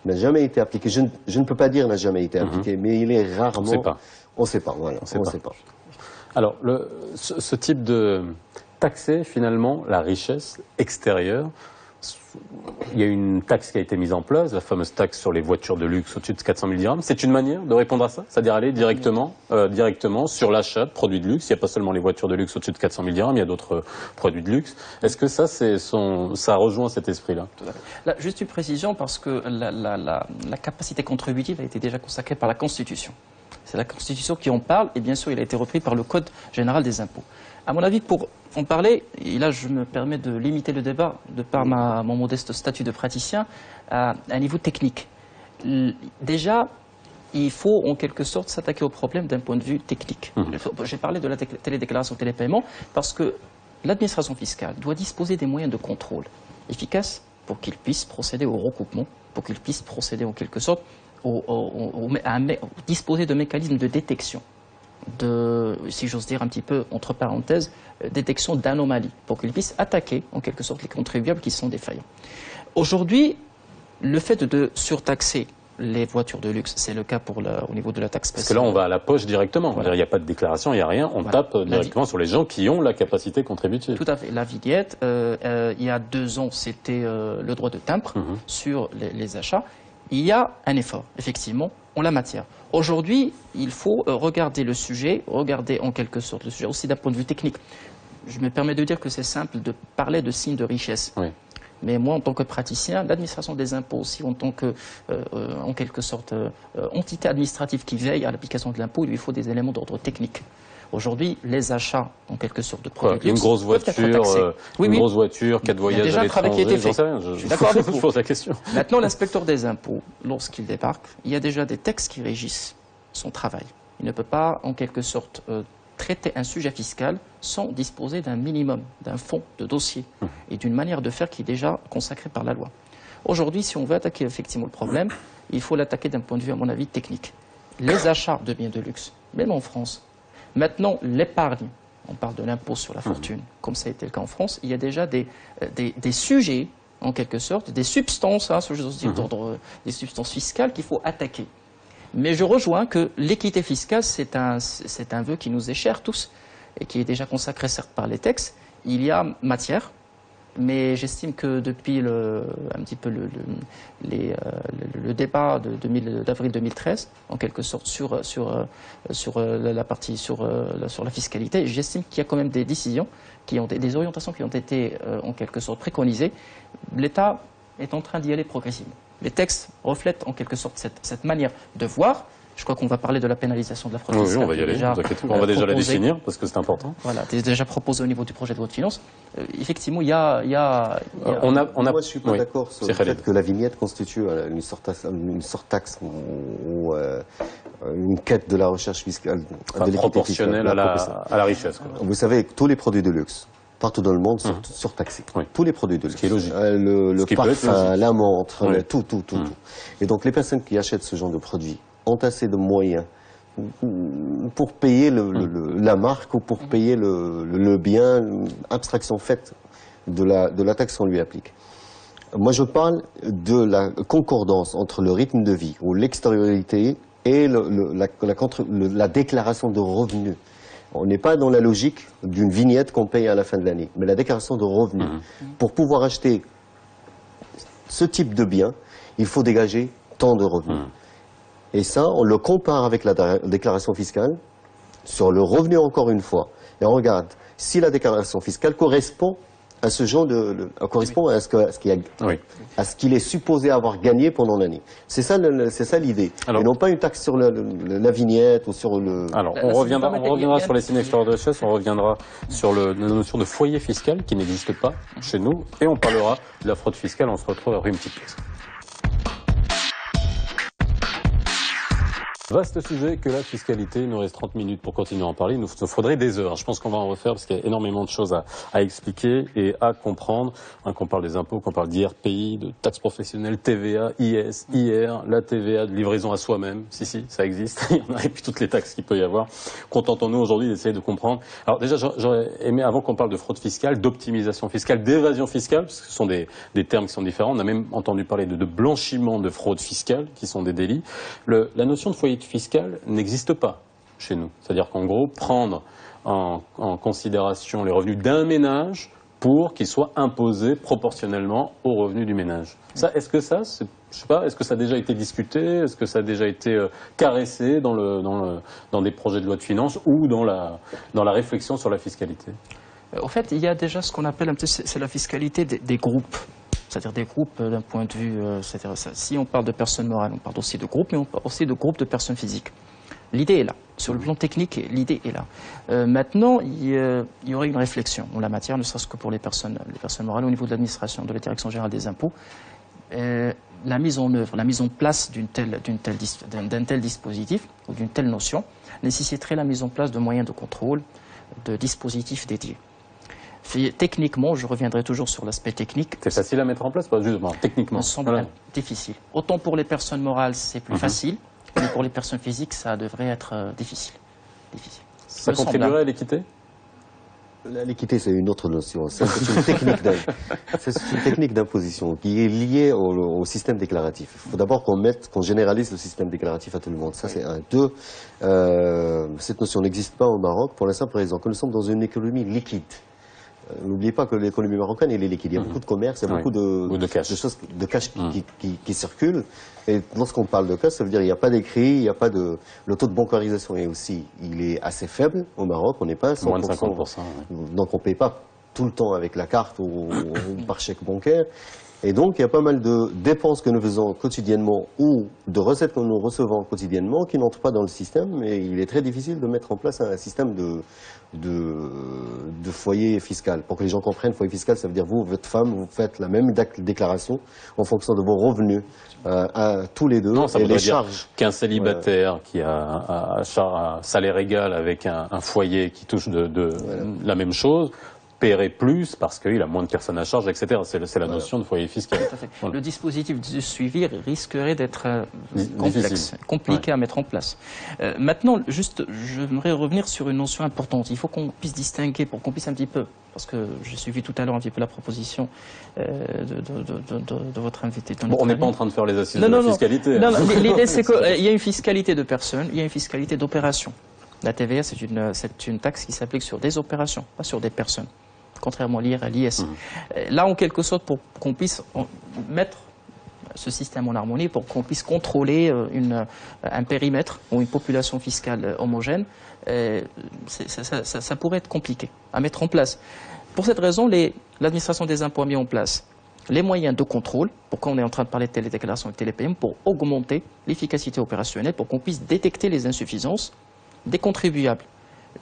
n'a jamais été appliqué. Je ne peux pas dire n'a jamais été appliqué, mais il est rarement... On ne sait pas. On ne sait pas, voilà. On sait pas. Alors, ce type de taxer finalement la richesse extérieure, il y a une taxe qui a été mise en place, la fameuse taxe sur les voitures de luxe au-dessus de 400 000 dirhams. C'est une manière de répondre à ça, c'est-à-dire aller directement sur l'achat de produits de luxe. Il n'y a pas seulement les voitures de luxe au-dessus de 400 000 dirhams, il y a d'autres produits de luxe. Est-ce que ça rejoint cet esprit-là? Là, juste une précision, parce que la capacité contributive a été déjà consacrée par la Constitution. C'est la Constitution qui en parle, et bien sûr, il a été repris par le Code général des impôts. À mon avis, pour en parler, et là je me permets de limiter le débat de par mon modeste statut de praticien, à un niveau technique. Déjà, il faut en quelque sorte s'attaquer au problème d'un point de vue technique. J'ai parlé de la télédéclaration, télépaiement, parce que l'administration fiscale doit disposer des moyens de contrôle efficaces pour qu'il puisse procéder au recoupement, pour qu'il puisse procéder en quelque sorte à disposer de mécanismes de détection, si j'ose dire un petit peu entre parenthèses, détection d'anomalies, pour qu'ils puissent attaquer en quelque sorte les contribuables qui sont défaillants. Aujourd'hui, le fait de surtaxer les voitures de luxe, c'est le cas au niveau de la taxe spéciale. Parce que là, on va à la poche directement. Voilà. Il n'y a pas de déclaration, il n'y a rien. On tape directement sur les gens qui ont la capacité contributive. Tout à fait. La vignette, il y a 2 ans, c'était le droit de timbre sur les achats. Il y a un effort, effectivement, en la matière. Aujourd'hui, il faut regarder le sujet, regarder en quelque sorte le sujet aussi d'un point de vue technique. Je me permets de dire que c'est simple de parler de signes de richesse. Oui. Mais moi, en tant que praticien, l'administration des impôts aussi, en tant que, en quelque sorte, entité administrative qui veille à l'application de l'impôt, il lui faut des éléments d'ordre technique. Aujourd'hui, les achats, en quelque sorte, de produits de luxe, une grosse voiture, 4 voyages à l'étranger, j'en sais rien. Je suis d'accord avec vous. Je pose la question. Maintenant, l'inspecteur des impôts, lorsqu'il débarque, il y a déjà des textes qui régissent son travail. Il ne peut pas, en quelque sorte, traiter un sujet fiscal sans disposer d'un minimum, d'un fond de dossier et d'une manière de faire qui est déjà consacrée par la loi. Aujourd'hui, si on veut attaquer effectivement le problème, il faut l'attaquer d'un point de vue, à mon avis, technique. Les achats de biens de luxe, même en France, maintenant l'épargne, on parle de l'impôt sur la fortune, comme ça a été le cas en France, il y a déjà des sujets, en quelque sorte, des substances, des substances fiscales qu'il faut attaquer. Mais je rejoins que l'équité fiscale, c'est un vœu qui nous est cher tous et qui est déjà consacré certes par les textes. Il y a matière, mais j'estime que depuis le débat d'avril 2013, en quelque sorte, sur la fiscalité, j'estime qu'il y a quand même des décisions, des orientations qui ont été en quelque sorte préconisées. L'État est en train d'y aller progressivement. Les textes reflètent en quelque sorte cette manière de voir. Je crois qu'on va parler de la pénalisation de la fraude fiscale. Oui, on va y aller, on va déjà la définir parce que c'est important. Voilà, déjà proposé au niveau du projet de loi de finances. Effectivement, il y a... Moi, je ne suis pas d'accord sur le fait que la vignette constitue une surtaxe ou une quête de la recherche fiscale. Proportionnelle à la richesse. Quoi. Vous savez, tous les produits de luxe, partout dans le monde, sont surtaxés. Oui. Tous les produits de luxe. Ce qui est logique. Le parfum, la montre, tout. Et donc, les personnes qui achètent ce genre de produits ont assez de moyens pour payer la marque ou pour payer le bien, abstraction faite de la taxe qu'on lui applique. Moi, je parle de la concordance entre le rythme de vie ou l'extériorité et la déclaration de revenus. On n'est pas dans la logique d'une vignette qu'on paye à la fin de l'année, mais la déclaration de revenus. Pour pouvoir acheter ce type de bien, il faut dégager tant de revenus. Et ça, on le compare avec la déclaration fiscale sur le revenu encore une fois. Et on regarde si la déclaration fiscale correspond à ce genre correspond à ce qu'il est supposé avoir gagné pendant l'année. C'est ça l'idée. Et non pas une taxe sur la vignette ou sur le... Alors, on reviendra sur les signes extérieurs de richesse, on reviendra sur la notion de foyer fiscal qui n'existe pas chez nous, et on parlera de la fraude fiscale. On se retrouve après une petite pause. Vaste sujet que la fiscalité. Il nous reste 30 minutes pour continuer à en parler. Il nous faudrait des heures. Je pense qu'on va en refaire parce qu'il y a énormément de choses à expliquer et à comprendre. Qu'on parle des impôts, qu'on parle d'IRPI, de taxes professionnelles, TVA, IS, IR, la TVA, de livraison à soi-même. Si, ça existe. Il y en a, et puis toutes les taxes qu'il peut y avoir. Contentons-nous aujourd'hui d'essayer de comprendre. Alors déjà, j'aurais aimé, avant qu'on parle de fraude fiscale, d'optimisation fiscale, d'évasion fiscale, parce que ce sont des termes qui sont différents. On a même entendu parler de blanchiment de fraude fiscale, qui sont des délits. La notion de foyer fiscal n'existe pas chez nous. C'est-à-dire qu'en gros, prendre en considération les revenus d'un ménage pour qu'ils soient imposés proportionnellement aux revenus du ménage. Ça, est-ce que ça a déjà été discuté? Est-ce que ça a déjà été caressé dans des projets de loi de finances ou dans la réflexion sur la fiscalité? En fait, il y a déjà ce qu'on appelle c'est la fiscalité des groupes. C'est-à-dire des groupes d'un point de vue, si on parle de personnes morales, on parle aussi de groupes, mais on parle aussi de groupes de personnes physiques. L'idée est là. Sur le plan technique, l'idée est là. Maintenant, il y aurait une réflexion en la matière, ne serait-ce que pour les personnes morales, au niveau de l'administration, de la Direction générale des impôts. La mise en œuvre, la mise en place d'un tel dispositif ou d'une telle notion nécessiterait la mise en place de moyens de contrôle, de dispositifs dédiés. Techniquement, je reviendrai toujours sur l'aspect technique. C'est facile à mettre en place, pas justement, techniquement. Ça me semble difficile. Autant pour les personnes morales, c'est plus facile, mais pour les personnes physiques, ça devrait être difficile. Ça contribuerait à l'équité? L'équité, c'est une autre notion. C'est une technique d'imposition qui est liée au système déclaratif. Il faut d'abord qu'on généralise le système déclaratif à tout le monde. Ça, c'est un. Deux, cette notion n'existe pas au Maroc pour la simple raison que nous sommes dans une économie liquide. N'oubliez pas que l'économie marocaine, elle est liquide. Il y a beaucoup de commerce, il y a beaucoup de choses, de cash qui circulent. Et lorsqu'on parle de cash, ça veut dire qu'il n'y a pas d'écrit, il n'y a pas de... Le taux de bancarisation est aussi, il est assez faible au Maroc. On n'est pas à 100%. Moins de 50%. Donc on ne paye pas tout le temps avec la carte ou par chèque bancaire. Et donc, il y a pas mal de dépenses que nous faisons quotidiennement ou de recettes que nous recevons quotidiennement qui n'entrent pas dans le système. Et il est très difficile de mettre en place un système de foyer fiscal. Pour que les gens comprennent, foyer fiscal, ça veut dire vous, votre femme, vous faites la même déclaration en fonction de vos revenus à tous les deux. Non, ça et voudrait les dire charges. qu'un célibataire qui a un salaire égal avec un foyer qui touche la même chose paierait plus parce qu'il a moins de personnes à charge, etc. C'est la notion de foyer fiscal. Tout à fait. Voilà. Le dispositif de suivi risquerait d'être complexe, compliqué à mettre en place. Maintenant, juste, j'aimerais revenir sur une notion importante. Il faut qu'on puisse distinguer, pour qu'on puisse un petit peu, parce que j'ai suivi tout à l'heure un petit peu la proposition de votre invité. Bon, on n'est pas en train de faire les assises de la fiscalité. Non, l'idée c'est qu'il y a une fiscalité de personnes, il y a une fiscalité d'opération. La TVA, c'est une taxe qui s'applique sur des opérations, pas sur des personnes. Contrairement à l'IR et à l'IS. Là, en quelque sorte, pour qu'on puisse mettre ce système en harmonie, pour qu'on puisse contrôler un périmètre ou une population fiscale homogène, ça pourrait être compliqué à mettre en place. Pour cette raison, l'administration des impôts a mis en place les moyens de contrôle, pourquoi on est en train de parler de télédéclaration et télépaiement, pour augmenter l'efficacité opérationnelle, pour qu'on puisse détecter les insuffisances des contribuables.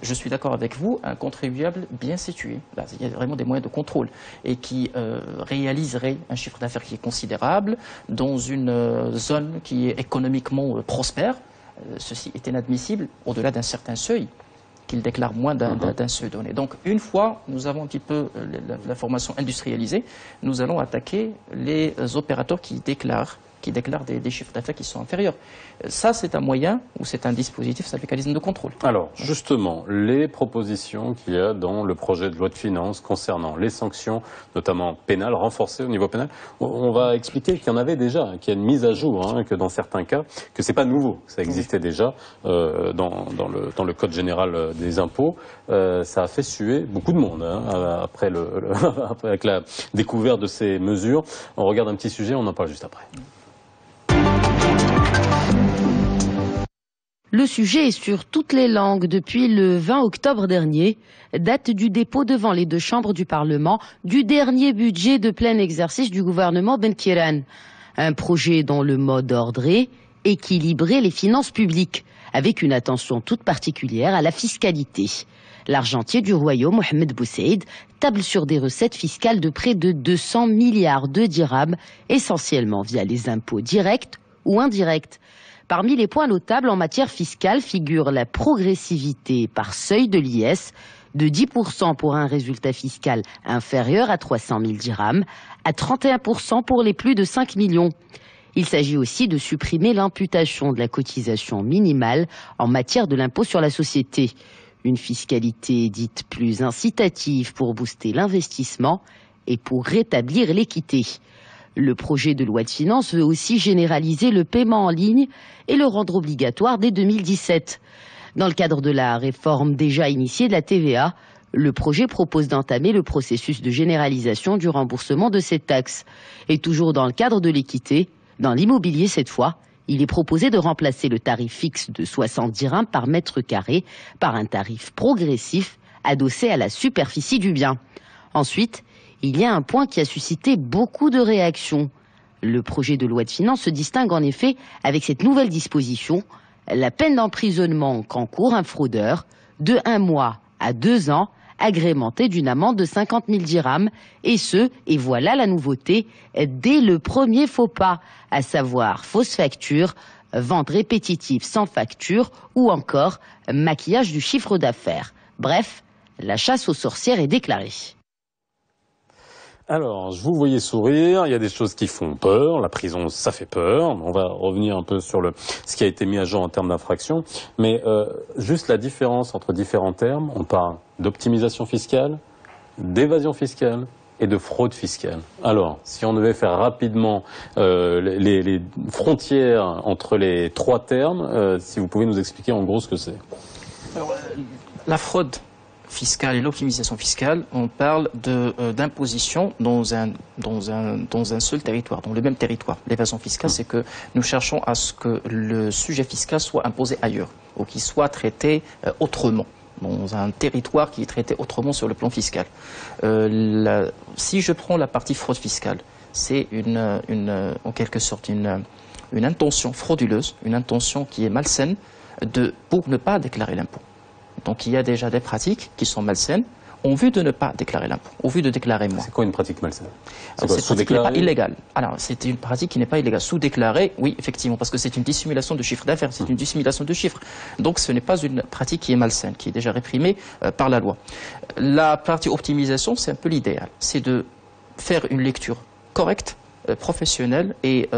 Je suis d'accord avec vous, un contribuable bien situé, là, il y a vraiment des moyens de contrôle, et qui réaliserait un chiffre d'affaires qui est considérable dans une zone qui est économiquement prospère. Ceci est inadmissible au-delà d'un certain seuil, qu'il déclare moins d'un seuil donné. Donc une fois nous avons un petit peu l'information industrialisée, nous allons attaquer les opérateurs qui déclarent des chiffres d'affaires qui sont inférieurs. Ça, c'est un moyen ou c'est un dispositif, c'est un mécanisme de contrôle. Alors, justement, les propositions qu'il y a dans le projet de loi de finances concernant les sanctions, notamment pénales, renforcées au niveau pénal, on va expliquer qu'il y en avait déjà, qu'il y a une mise à jour, que dans certains cas, que c'est pas nouveau, ça existait déjà dans le Code général des impôts. Ça a fait suer beaucoup de monde après avec la découverte de ces mesures. On regarde un petit sujet, on en parle juste après. Le sujet est sur toutes les langues depuis le 20 octobre dernier, date du dépôt devant les deux chambres du Parlement du dernier budget de plein exercice du gouvernement Benkiran. Un projet dont le mot d'ordre est équilibrer les finances publiques, avec une attention toute particulière à la fiscalité. L'argentier du royaume, Mohamed Boussaïd, table sur des recettes fiscales de près de 200 milliards de dirhams, essentiellement via les impôts directs ou indirects. Parmi les points notables en matière fiscale figure la progressivité par seuil de l'IS, de 10% pour un résultat fiscal inférieur à 300 000 dirhams, à 31% pour les plus de 5 millions. Il s'agit aussi de supprimer l'imputation de la cotisation minimale en matière de l'impôt sur la société. Une fiscalité dite plus incitative pour booster l'investissement et pour rétablir l'équité. Le projet de loi de finances veut aussi généraliser le paiement en ligne et le rendre obligatoire dès 2017. Dans le cadre de la réforme déjà initiée de la TVA, le projet propose d'entamer le processus de généralisation du remboursement de cette taxe. Et toujours dans le cadre de l'équité, dans l'immobilier cette fois, il est proposé de remplacer le tarif fixe de 60 dirhams par mètre carré par un tarif progressif adossé à la superficie du bien. Ensuite, il y a un point qui a suscité beaucoup de réactions. Le projet de loi de finances se distingue en effet avec cette nouvelle disposition, la peine d'emprisonnement qu'encourt un fraudeur de 1 mois à 2 ans, agrémentée d'une amende de 50 000 dirhams, et ce, et voilà la nouveauté, dès le premier faux pas, à savoir fausse facture, vente répétitive sans facture ou encore maquillage du chiffre d'affaires. Bref, la chasse aux sorcières est déclarée. Alors, je vous voyais sourire, il y a des choses qui font peur, la prison ça fait peur, on va revenir un peu sur ce qui a été mis à jour en termes d'infraction, mais juste la différence entre différents termes, on parle d'optimisation fiscale, d'évasion fiscale et de fraude fiscale. Alors, si on devait faire rapidement les frontières entre les trois termes, si vous pouvez nous expliquer en gros ce que c'est. Alors, la fraude fiscale et l'optimisation fiscale, on parle d'imposition dans un seul territoire, dans le même territoire. L'évasion fiscale, c'est que nous cherchons à ce que le sujet fiscal soit imposé ailleurs, ou qu'il soit traité autrement, dans un territoire qui est traité autrement sur le plan fiscal. Si je prends la partie fraude fiscale, c'est en quelque sorte une intention frauduleuse, une intention qui est malsaine pour ne pas déclarer l'impôt. Donc il y a déjà des pratiques qui sont malsaines en vue de ne pas déclarer l'impôt, en vue de déclarer moins. C'est quoi une pratique malsaine? C'est une pratique qui n'est pas illégale. Alors c'est une pratique qui n'est pas illégale. Sous-déclarée, oui, effectivement, parce que c'est une dissimulation de chiffre d'affaires, c'est une dissimulation de chiffres. Donc ce n'est pas une pratique qui est malsaine, qui est déjà réprimée par la loi. La partie optimisation, c'est un peu l'idéal. C'est de faire une lecture correcte, professionnelle et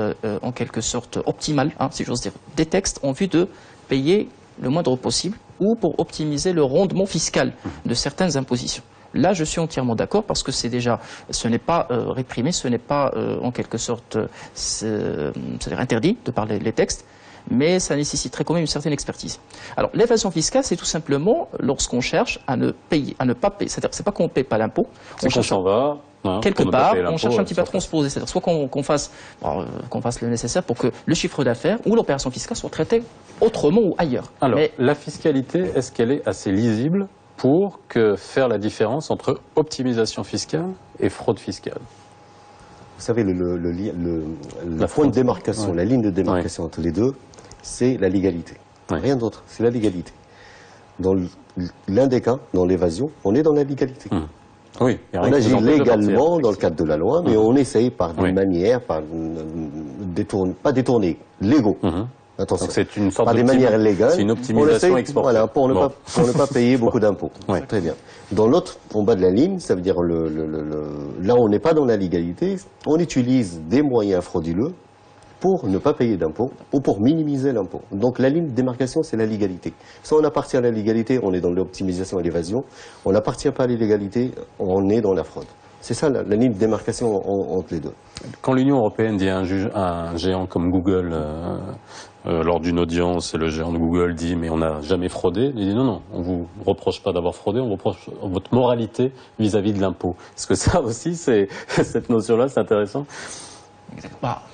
en quelque sorte optimale, si j'ose dire, des textes en vue de payer le moindre possible ou pour optimiser le rendement fiscal de certaines impositions. Là, je suis entièrement d'accord parce que ce n'est pas réprimé, ce n'est pas en quelque sorte c'est-à-dire interdit de parler les textes, mais ça nécessiterait quand même une certaine expertise. Alors, l'évasion fiscale, c'est tout simplement lorsqu'on cherche à ne pas payer. C'est-à-dire, c'est pas qu'on ne paye pas l'impôt. C'est qu'on s'en va. Quelque part, on cherche un petit peu à transposer, c'est-à-dire soit qu'on fasse le nécessaire pour que le chiffre d'affaires ou l'opération fiscale soit traité autrement ou ailleurs. Alors, la fiscalité, est-ce qu'elle est assez lisible pour faire la différence entre optimisation fiscale et fraude fiscale? Vous savez, la point de démarcation, la ligne de démarcation entre les deux, c'est la légalité. Rien d'autre, c'est la légalité. Dans l'un des cas, dans l'évasion, on est dans la légalité. Oui, on agit légalement dans le cadre de la loi, mais on essaye par des manières, pas détournées, légaux. Attention, c'est une sorte par des manières légales. C'est une optimisation exportée. Voilà, pour ne pas payer beaucoup d'impôts. Très bien. Dans l'autre, en bas de la ligne, ça veut dire là on n'est pas dans la légalité, on utilise des moyens frauduleux pour ne pas payer d'impôts ou pour minimiser l'impôt. Donc la ligne de démarcation, c'est la légalité. Soit on appartient à la légalité, on est dans l'optimisation et l'évasion. On n'appartient pas à l'illégalité, on est dans la fraude. C'est ça la ligne de démarcation entre les deux. Quand l'Union européenne dit à un géant comme Google, lors d'une audience, et le géant de Google dit « mais on n'a jamais fraudé », il dit « non, on ne vous reproche pas d'avoir fraudé, on reproche votre moralité vis-à-vis de l'impôt ». Est-ce que ça aussi, cette notion-là, c'est intéressant?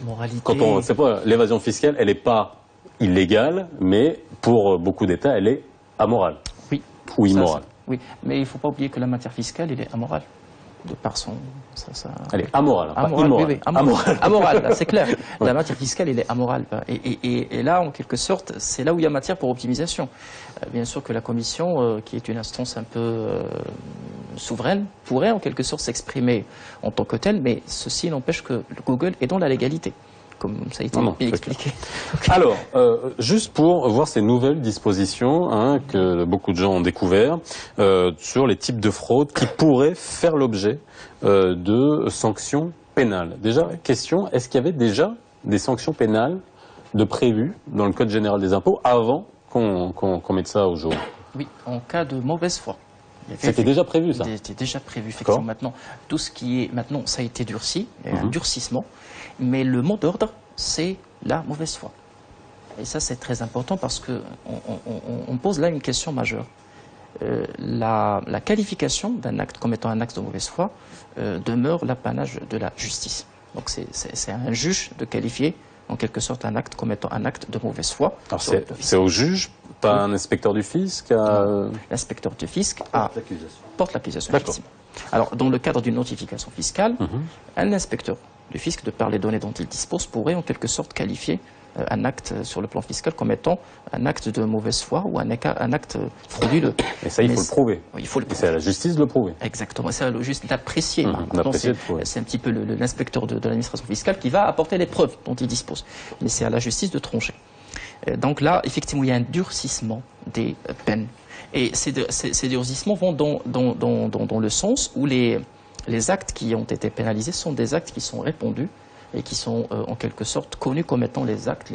Moralité. Quand c'est pas l'évasion fiscale, elle n'est pas illégale, mais pour beaucoup d'États, elle est amorale. Oui. Ou immorale. Oui, mais il ne faut pas oublier que la matière fiscale, elle est amorale. De par son... Elle est amorale, pas amorale, immorale. Oui, amorale. Amorale, là, c'est clair. La matière fiscale, elle est amorale. Et là, en quelque sorte, c'est là où il y a matière pour optimisation. Bien sûr que la Commission, qui est une instance un peu souveraine, pourrait en quelque sorte s'exprimer en tant que telle, mais ceci n'empêche que Google est dans la légalité, comme ça a été bien expliqué. Alors, juste pour voir ces nouvelles dispositions que beaucoup de gens ont découvert sur les types de fraude qui pourraient faire l'objet de sanctions pénales. Déjà, question, est-ce qu'il y avait déjà des sanctions pénales de prévues dans le Code général des impôts avant qu'on mette ça au jour? Oui, en cas de mauvaise foi. C'était déjà prévu, ça? C'était déjà prévu, effectivement. Maintenant, tout ce qui est... Maintenant, ça a été durci, il y a un durcissement, mais le mot d'ordre, c'est la mauvaise foi. Et ça, c'est très important parce qu'on pose là une question majeure. La qualification d'un acte comme étant un acte de mauvaise foi demeure l'apanage de la justice. Donc, c'est à un juge de qualifier en quelque sorte un acte comme étant un acte de mauvaise foi. Alors c'est au juge, pas un inspecteur du fisc L'inspecteur du fisc porte l'accusation. D'accord. Alors, dans le cadre d'une notification fiscale, un inspecteur du fisc, de par les données dont il dispose, pourrait en quelque sorte qualifier un acte sur le plan fiscal comme étant un acte de mauvaise foi ou un acte frauduleux. Et ça, il faut le prouver. Oui, il faut le prouver. Et c'est à la justice de le prouver. Exactement. C'est à la justice d'apprécier. C'est un petit peu l'inspecteur de l'administration fiscale qui va apporter les preuves dont il dispose. Mais c'est à la justice de trancher. Donc là, effectivement, il y a un durcissement des peines. Et ces durcissements vont dans le sens où les actes qui ont été pénalisés sont des actes qui sont répandus et qui sont en quelque sorte connus comme étant les actes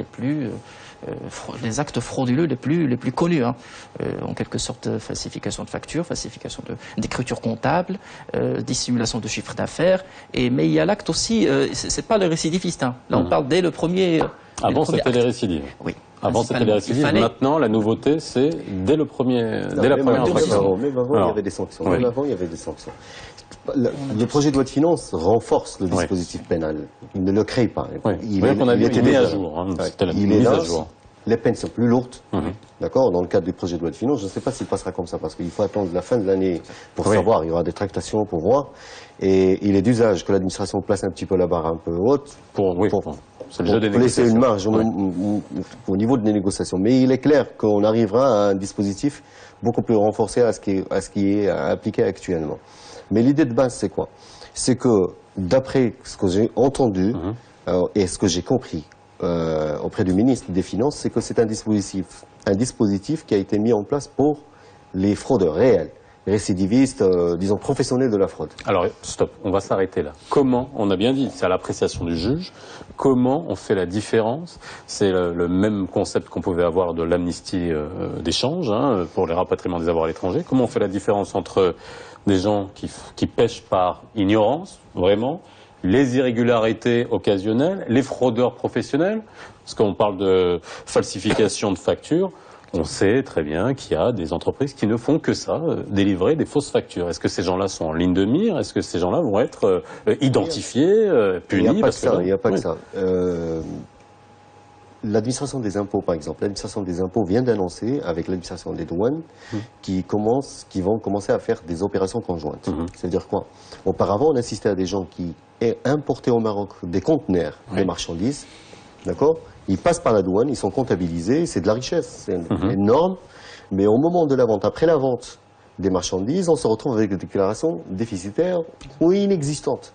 les actes frauduleux les plus connus. En quelque sorte, falsification de factures, falsification d'écriture comptable, dissimulation de chiffre d'affaires. Mais il y a l'acte aussi, c'est pas le récidiviste. Là, on parle dès le premier. Avant, c'était les récidives. Oui. Avant, c'était les récidives. Maintenant, la nouveauté, c'est dès la première infraction. Même avant, il y avait des sanctions. Même avant, il y avait des sanctions. Le projet de loi de finances renforce le dispositif pénal. Il ne le crée pas. Il était mis à jour. C'était la mise à jour. Les peines sont plus lourdes, d'accord, dans le cadre du projet de loi de finances. Je ne sais pas s'il passera comme ça, parce qu'il faut attendre la fin de l'année pour savoir. Il y aura des tractations pour voir. Et il est d'usage que l'administration place un petit peu la barre un peu haute pour laisser une marge au niveau des négociations. Mais il est clair qu'on arrivera à un dispositif beaucoup plus renforcé à ce qui est appliqué actuellement. Mais l'idée de base, c'est quoi? C'est que, d'après ce que j'ai entendu et ce que j'ai compris auprès du ministre des Finances, c'est que c'est un dispositif qui a été mis en place pour les fraudeurs réels, récidivistes, disons professionnels de la fraude. Alors, stop, on va s'arrêter là. Comment, on a bien dit, c'est à l'appréciation du juge, comment on fait la différence? C'est le même concept qu'on pouvait avoir de l'amnistie d'échange pour les rapatriements des avoirs à l'étranger. Comment on fait la différence entre des gens qui pêchent par ignorance, vraiment, les irrégularités occasionnelles, les fraudeurs professionnels, parce qu'on parle de falsification de factures, on sait très bien qu'il y a des entreprises qui ne font que ça, délivrer des fausses factures. Est-ce que ces gens-là sont en ligne de mire? Est-ce que ces gens-là vont être identifiés, punis? Il n'y a pas que ça. L'administration des impôts, par exemple, l'administration des impôts vient d'annoncer, avec l'administration des douanes, qui vont commencer à faire des opérations conjointes. C'est-à-dire quoi? Auparavant, on assistait à des gens qui importaient au Maroc des conteneurs, des marchandises, d'accord? Ils passent par la douane, ils sont comptabilisés, c'est de la richesse, c'est énorme. Mais au moment de la vente, après la vente des marchandises, on se retrouve avec des déclarations déficitaires ou inexistantes.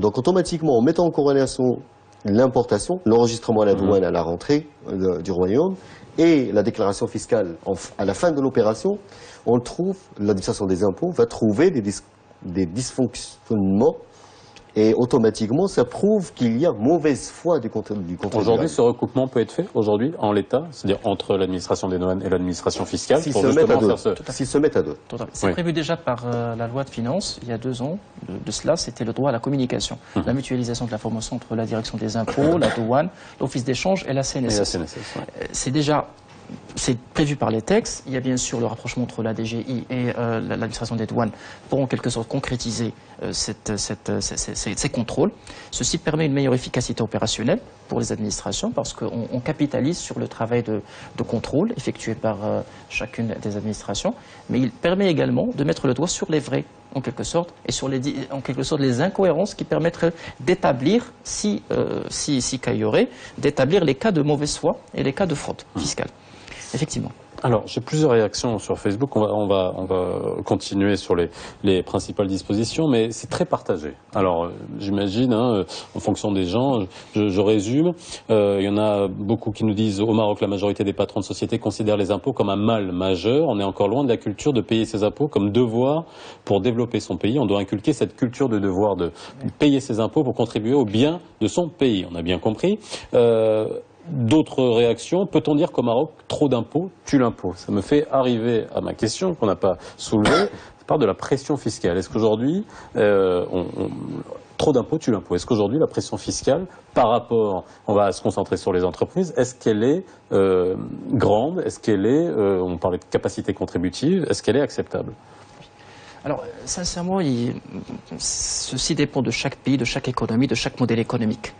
Donc automatiquement, en mettant en corrélation l'importation, l'enregistrement à la douane à la rentrée du Royaume et la déclaration fiscale à la fin de l'opération, on trouve, l'administration des impôts va trouver des dysfonctionnements et automatiquement ça prouve qu'il y a mauvaise foi du contribuable. Aujourd'hui, ce recoupement peut être fait aujourd'hui en l'état, c'est-à-dire entre l'administration des douanes et l'administration fiscale, s'ils se mettent à deux. C'est prévu déjà par la loi de finances, il y a 2 ans de cela, c'était le droit à la communication, la mutualisation de l'information entre la direction des impôts, la douane, l'office d'échange et la CNSS. C'est déjà c'est prévu par les textes. Il y a bien sûr le rapprochement entre la DGI et l'administration des douanes pour en quelque sorte concrétiser ces contrôles. Ceci permet une meilleure efficacité opérationnelle pour les administrations parce qu'on capitalise sur le travail de contrôle effectué par chacune des administrations, mais il permet également de mettre le doigt sur les vrais, en quelque sorte, et sur en quelque sorte les incohérences qui permettraient d'établir, si cas il y aurait, d'établir les cas de mauvaise foi et les cas de fraude fiscale. Effectivement. Alors, j'ai plusieurs réactions sur Facebook. On va continuer sur les principales dispositions, mais c'est très partagé. Alors, j'imagine, en fonction des gens, je résume. Il y en a beaucoup qui nous disent au Maroc, la majorité des patrons de société considèrent les impôts comme un mal majeur. On est encore loin de la culture de payer ses impôts comme devoir pour développer son pays. On doit inculquer cette culture de devoir de payer ses impôts pour contribuer au bien de son pays. On a bien compris. D'autres réactions, peut-on dire qu'au Maroc, trop d'impôts tue l'impôt? Ça me fait arriver à ma question qu'on n'a pas soulevée, ça parle de la pression fiscale. Est-ce qu'aujourd'hui, trop d'impôts tue l'impôt? Est-ce qu'aujourd'hui, la pression fiscale, par rapport, on va se concentrer sur les entreprises, est-ce qu'elle est grande? Est-ce qu'elle est, on parlait de capacité contributive, est-ce qu'elle est acceptable? Alors, sincèrement, ceci dépend de chaque pays, de chaque économie, de chaque modèle économique.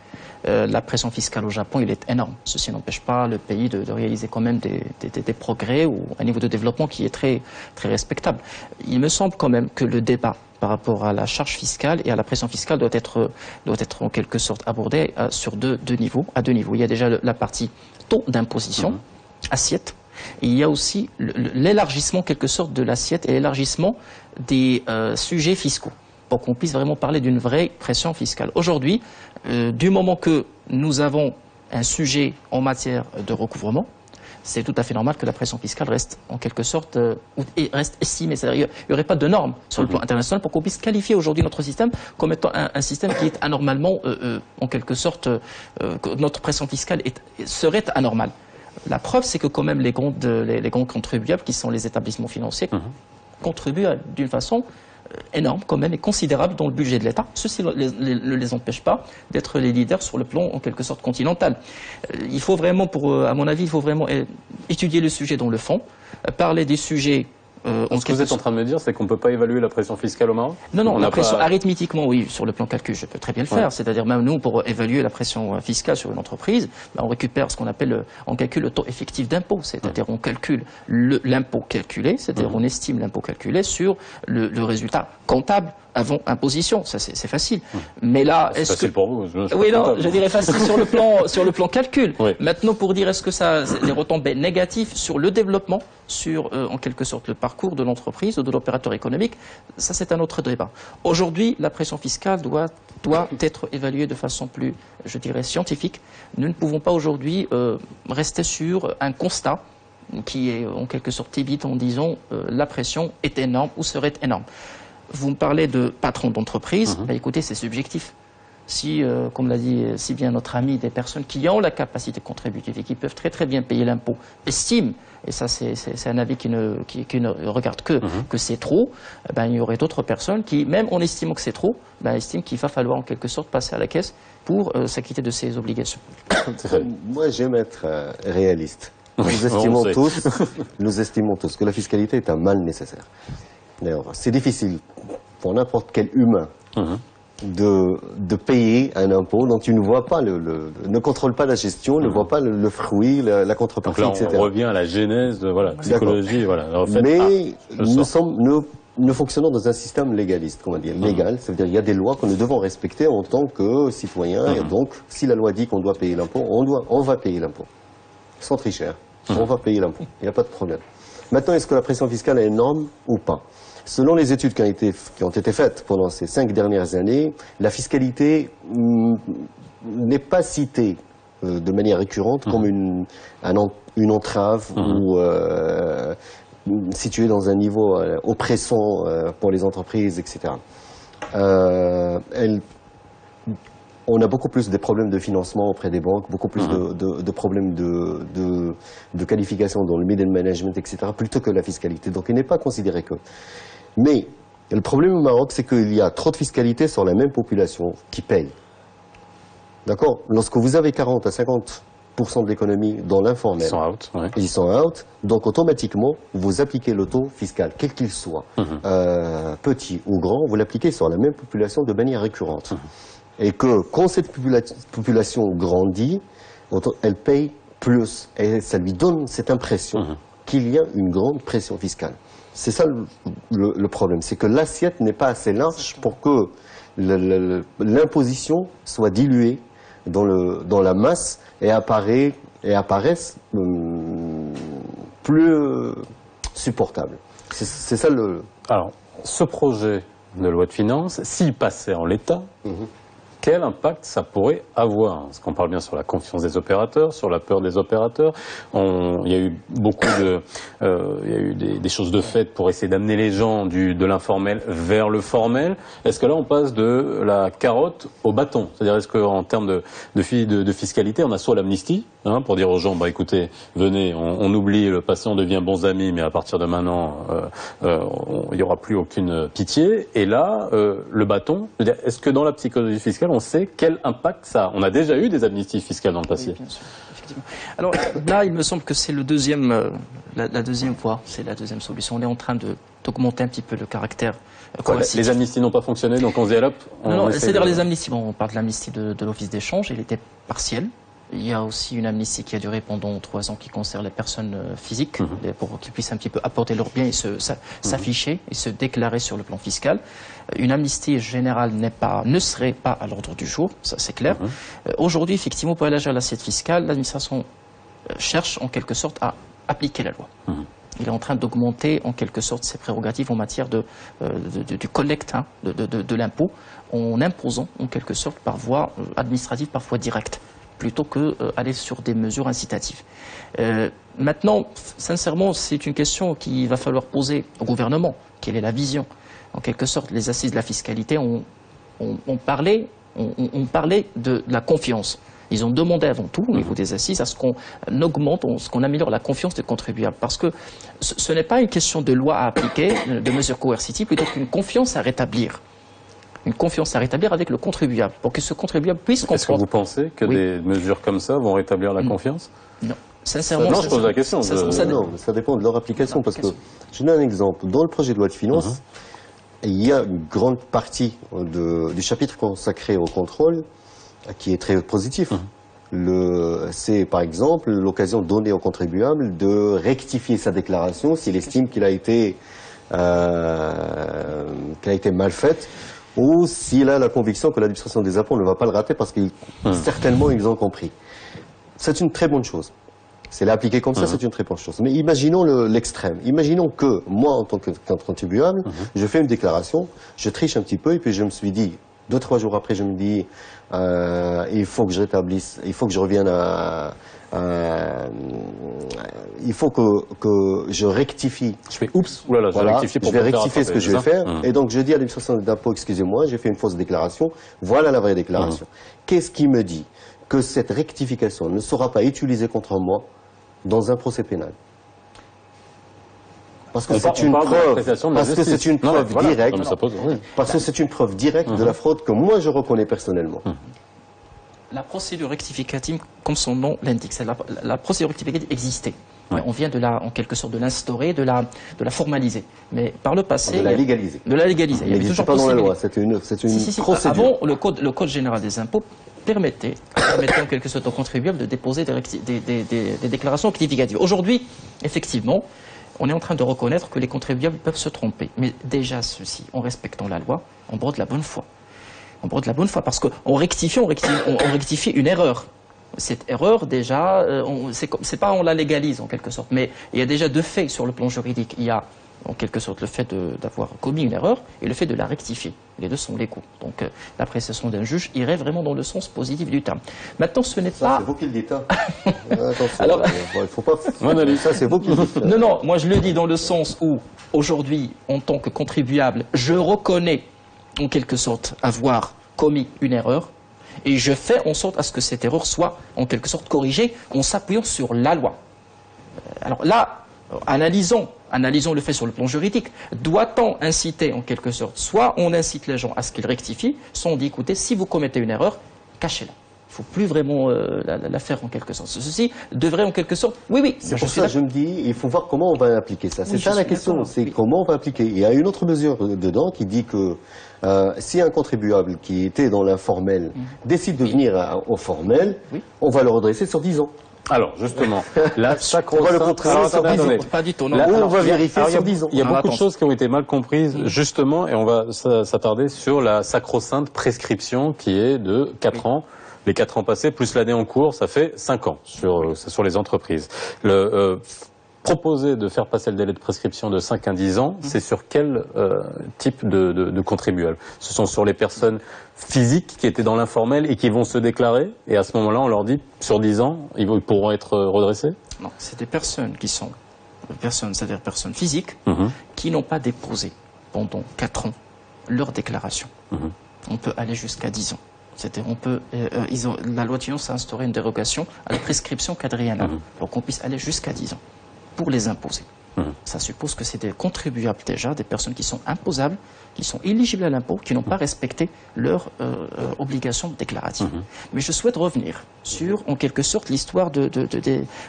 La pression fiscale au Japon, il est énorme. Ceci n'empêche pas le pays de réaliser quand même des progrès ou un niveau de développement qui est très, très respectable. Il me semble quand même que le débat par rapport à la charge fiscale et à la pression fiscale doit être en quelque sorte abordé sur deux niveaux. Il y a déjà la partie taux d'imposition, assiette. Et il y a aussi l'élargissement en quelque sorte de l'assiette et l'élargissement des sujets fiscaux pour qu'on puisse vraiment parler d'une vraie pression fiscale. Aujourd'hui, du moment que nous avons un sujet en matière de recouvrement, c'est tout à fait normal que la pression fiscale reste en quelque sorte reste estimée. C'est-à-dire qu'il n'y aurait pas de normes sur le plan international pour qu'on puisse qualifier aujourd'hui notre système comme étant un système qui est anormalement, en quelque sorte, que notre pression fiscale serait anormale. La preuve, c'est que quand même les grands contribuables, qui sont les établissements financiers, contribuent d'une façon énorme quand même et considérable dans le budget de l'État. Ceci ne les empêche pas d'être les leaders sur le plan en quelque sorte continental. Il faut vraiment, à mon avis, il faut vraiment étudier le sujet dans le fond, parler des sujets. Ce que vous êtes en train de me dire, c'est qu'on ne peut pas évaluer la pression fiscale au Maroc? Non, la pression arithmétiquement, oui, sur le plan calcul, je peux très bien le faire. C'est-à-dire même nous, pour évaluer la pression fiscale sur une entreprise, on récupère ce qu'on appelle, on calcule le taux effectif d'impôt. C'est-à-dire on calcule l'impôt calculé, c'est-à-dire on estime l'impôt calculé sur le résultat comptable avant imposition. Ça, c'est facile. Mais là, est-ce que... facile pour vous? Oui, non, je dirais facile sur le plan calcul. Oui. Maintenant, pour dire est-ce que ça les retombées négatives sur le développement, sur en quelque sorte le parcours de l'entreprise ou de l'opérateur économique, ça c'est un autre débat. Aujourd'hui, la pression fiscale doit être évaluée de façon plus, je dirais, scientifique. Nous ne pouvons pas aujourd'hui rester sur un constat qui est en quelque sorte évite en disant la pression est énorme ou serait énorme. Vous me parlez de patron d'entreprise, écoutez, c'est subjectif. Si, comme l'a dit si bien notre ami, des personnes qui ont la capacité contributive et qui peuvent très très bien payer l'impôt, estiment, et ça c'est un avis qui ne regarde que c'est trop, il y aurait d'autres personnes qui, même en estimant que c'est trop, estiment qu'il va falloir en quelque sorte passer à la caisse pour s'acquitter de ses obligations. Moi j'aime être réaliste. Nous estimons tous que la fiscalité est un mal nécessaire. D'ailleurs, c'est difficile pour n'importe quel humain de payer un impôt dont tu ne vois pas, ne contrôle pas la gestion, ne voit pas le fruit, la contrepartie, donc là, etc. On revient à la genèse de psychologie. Mais nous fonctionnons dans un système légaliste, comment dire, légal. Ça veut dire qu'il y a des lois que nous devons respecter en tant que citoyens. Et donc, si la loi dit qu'on doit payer l'impôt, on va payer l'impôt. Sans tricher. On va payer l'impôt. Il n'y a pas de problème. Maintenant, est-ce que la pression fiscale est énorme ou pas? Selon les études qui ont été faites pendant ces 5 dernières années, la fiscalité n'est pas citée de manière récurrente comme une entrave ou située dans un niveau oppressant pour les entreprises, etc. On a beaucoup plus de problèmes de financement auprès des banques, beaucoup plus de problèmes de qualification dans le middle management, etc., plutôt que la fiscalité. Donc il n'est pas considéré que. Mais le problème au Maroc, c'est qu'il y a trop de fiscalité sur la même population qui paye. D'accord? Lorsque vous avez 40 à 50 de l'économie dans l'informel. Ils sont out. Ouais. Ils sont out, donc automatiquement, vous appliquez le taux fiscal, quel qu'il soit, petit ou grand, vous l'appliquez sur la même population de manière récurrente. Et que quand cette population grandit, elle paye plus, et ça lui donne cette impression qu'il y a une grande pression fiscale. C'est ça le problème, c'est que l'assiette n'est pas assez large pour que l'imposition soit diluée dans la masse et apparaisse plus supportable. C'est ça le... Alors, ce projet de loi de finances, s'il passait en l'état, quel impact ça pourrait avoir? Parce qu'on parle bien sur la confiance des opérateurs, sur la peur des opérateurs. Il y a eu beaucoup des choses de fait pour essayer d'amener les gens de l'informel vers le formel. Est-ce que là, on passe de la carotte au bâton? C'est-à-dire, est-ce qu'en termes de fiscalité, on a soit l'amnistie, pour dire aux gens, bah écoutez, venez, on oublie le passé, on devient bons amis, mais à partir de maintenant, il n'y aura plus aucune pitié. Et là, le bâton, est-ce que dans la psychologie fiscale, on sait quel impact ça a? On a déjà eu des amnisties fiscales dans le passé. Oui, bien sûr, effectivement. Alors là, il me semble que c'est la deuxième voie, c'est la deuxième solution. On est en train d'augmenter un petit peu le caractère coercitif. Les amnisties n'ont pas fonctionné, donc on se dit, hop, non, c'est-à-dire les amnisties, bon, on parle de l'amnistie de l'office d'échange, elle était partielle. Il y a aussi une amnistie qui a duré pendant 3 ans qui concerne les personnes physiques, pour qu'ils puissent un petit peu apporter leurs biens et s'afficher et se déclarer sur le plan fiscal. Une amnistie générale ne serait pas à l'ordre du jour, ça c'est clair. Aujourd'hui, effectivement, pour élargir l'assiette fiscale, l'administration cherche en quelque sorte à appliquer la loi. Il est en train d'augmenter en quelque sorte ses prérogatives en matière du collecte de l'impôt, en imposant en quelque sorte par voie administrative, parfois directe, plutôt qu'aller sur des mesures incitatives. Maintenant, sincèrement, c'est une question qu'il va falloir poser au gouvernement. Quelle est la vision? En quelque sorte, les assises de la fiscalité ont parlé de la confiance. Ils ont demandé avant tout, au niveau des assises, à ce qu'on augmente, ce qu'on améliore la confiance des contribuables. Parce que ce n'est pas une question de loi à appliquer, de mesures coercitives, plutôt qu'une confiance à rétablir. Une confiance à rétablir avec le contribuable, pour que ce contribuable puisse comprendre. Est-ce que vous pensez que des mesures comme ça vont rétablir la confiance? Non. Sincèrement, non, je pose la question. Non, ça dépend de leur application, parce que, je donne un exemple. Dans le projet de loi de finances, il y a une grande partie du chapitre consacré au contrôle qui est très positif. C'est par exemple l'occasion donnée au contribuable de rectifier sa déclaration s'il estime qu'il a été mal faite, ou s'il a la conviction que l'administration des impôts ne va pas le rater parce que certainement ils ont compris. C'est une très bonne chose. C'est l'appliquer comme ça, c'est une très bonne chose. Mais imaginons l'extrême. Imaginons que moi, en tant que contribuable, je fais une déclaration, je triche un petit peu, et puis je me suis dit, 2-3 jours après, je me dis, il faut que je rétablisse, il faut que je revienne il faut que je rectifie. Je fais oups, oulala, voilà, je vais rectifier ce que je vais faire. Et donc je dis à l'administration d'impôts, excusez-moi, j'ai fait une fausse déclaration, voilà la vraie déclaration. Qu'est-ce qui me dit que cette rectification ne sera pas utilisée contre moi dans un procès pénal? Parce que c'est une preuve, directe, parce que c'est une preuve directe de la fraude que moi je reconnais personnellement. La procédure rectificative, comme son nom l'indique, la procédure rectificative existait. On vient en quelque sorte de l'instaurer, de la formaliser. Mais par le passé, de la légaliser. De la légaliser. Il n'existe pas dans la loi, c'est une procédure. Avant, le code général des impôts permettait en quelque sorte aux contribuables de déposer des déclarations rectificatives. Aujourd'hui, effectivement, on est en train de reconnaître que les contribuables peuvent se tromper. Mais déjà, ceci, en respectant la loi, on brode la bonne foi. On brode la bonne foi parce qu'on rectifie une erreur. Cette erreur, déjà, c'est pas on la légalise en quelque sorte, mais il y a déjà deux faits sur le plan juridique. Il y a en quelque sorte le fait d'avoir commis une erreur et le fait de la rectifier. Les deux sont légaux. Donc l'appréciation d'un juge irait vraiment dans le sens positif du terme. Maintenant, ce n'est pas... C'est vous qui le dites, hein. Attention, alors, il faut pas... Ça, c'est vous qui le dites. Non, moi je le dis dans le sens où, aujourd'hui, en tant que contribuable, je reconnais en quelque sorte avoir commis une erreur et je fais en sorte à ce que cette erreur soit en quelque sorte corrigée en s'appuyant sur la loi. Alors là, analysons le fait sur le plan juridique. Doit-on inciter en quelque sorte, soit on incite les gens à ce qu'ils rectifient, soit on dit écoutez, si vous commettez une erreur, cachez-la. Il ne faut plus vraiment la faire en quelque sorte. Ceci devrait en quelque sorte... Oui, c'est pour ça que je me dis, il faut voir comment on va appliquer ça. C'est ça la question, c'est comment on va appliquer. Il y a une autre mesure dedans qui dit que si un contribuable qui était dans l'informel décide de venir au formel, on va le redresser sur 10 ans. Alors, justement, la on va le contrôler sur 10 ans. Pas du tout, non. Là, on va vérifier sur 10 ans. Il y a beaucoup de choses qui ont été mal comprises, justement, et on va s'attarder sur la sacro-sainte prescription qui est de 4 ans. Les 4 ans passés, plus l'année en cours, ça fait 5 ans sur les entreprises. Proposer de faire passer le délai de prescription de 5 à 10 ans, c'est sur quel type de contribuable? Ce sont sur les personnes physiques qui étaient dans l'informel et qui vont se déclarer, et à ce moment-là, on leur dit, sur 10 ans, ils pourront être redressés? Non, c'est des personnes qui sont, c'est-à-dire personnes physiques, qui n'ont pas déposé pendant 4 ans leur déclaration. On peut aller jusqu'à 10 ans. C'est-à-dire, la loi de finances a instauré une dérogation à la prescription quadriennale, pour qu'on puisse aller jusqu'à 10 ans pour les imposer. Ça suppose que c'est des contribuables déjà, des personnes qui sont imposables, qui sont éligibles à l'impôt, qui n'ont pas respecté leurs obligations déclaratives. Mais je souhaite revenir sur, en quelque sorte, l'histoire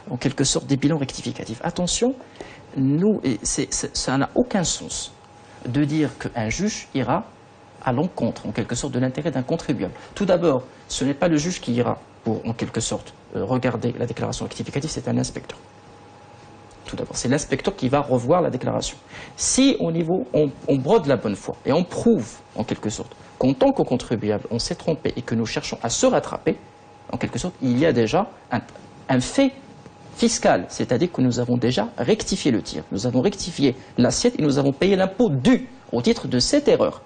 en quelque sorte, des bilans rectificatifs. Attention, ça n'a aucun sens de dire qu'un juge ira à l'encontre, en quelque sorte, de l'intérêt d'un contribuable. Tout d'abord, ce n'est pas le juge qui ira pour, en quelque sorte, regarder la déclaration rectificative, c'est un inspecteur. Tout d'abord, c'est l'inspecteur qui va revoir la déclaration. Si, au niveau, on brode la bonne foi et on prouve, en quelque sorte, qu'en tant que contribuable, on s'est trompé et que nous cherchons à se rattraper, en quelque sorte, il y a déjà un fait fiscal, c'est-à-dire que nous avons déjà rectifié le tir. Nous avons rectifié l'assiette et nous avons payé l'impôt dû au titre de cette erreur.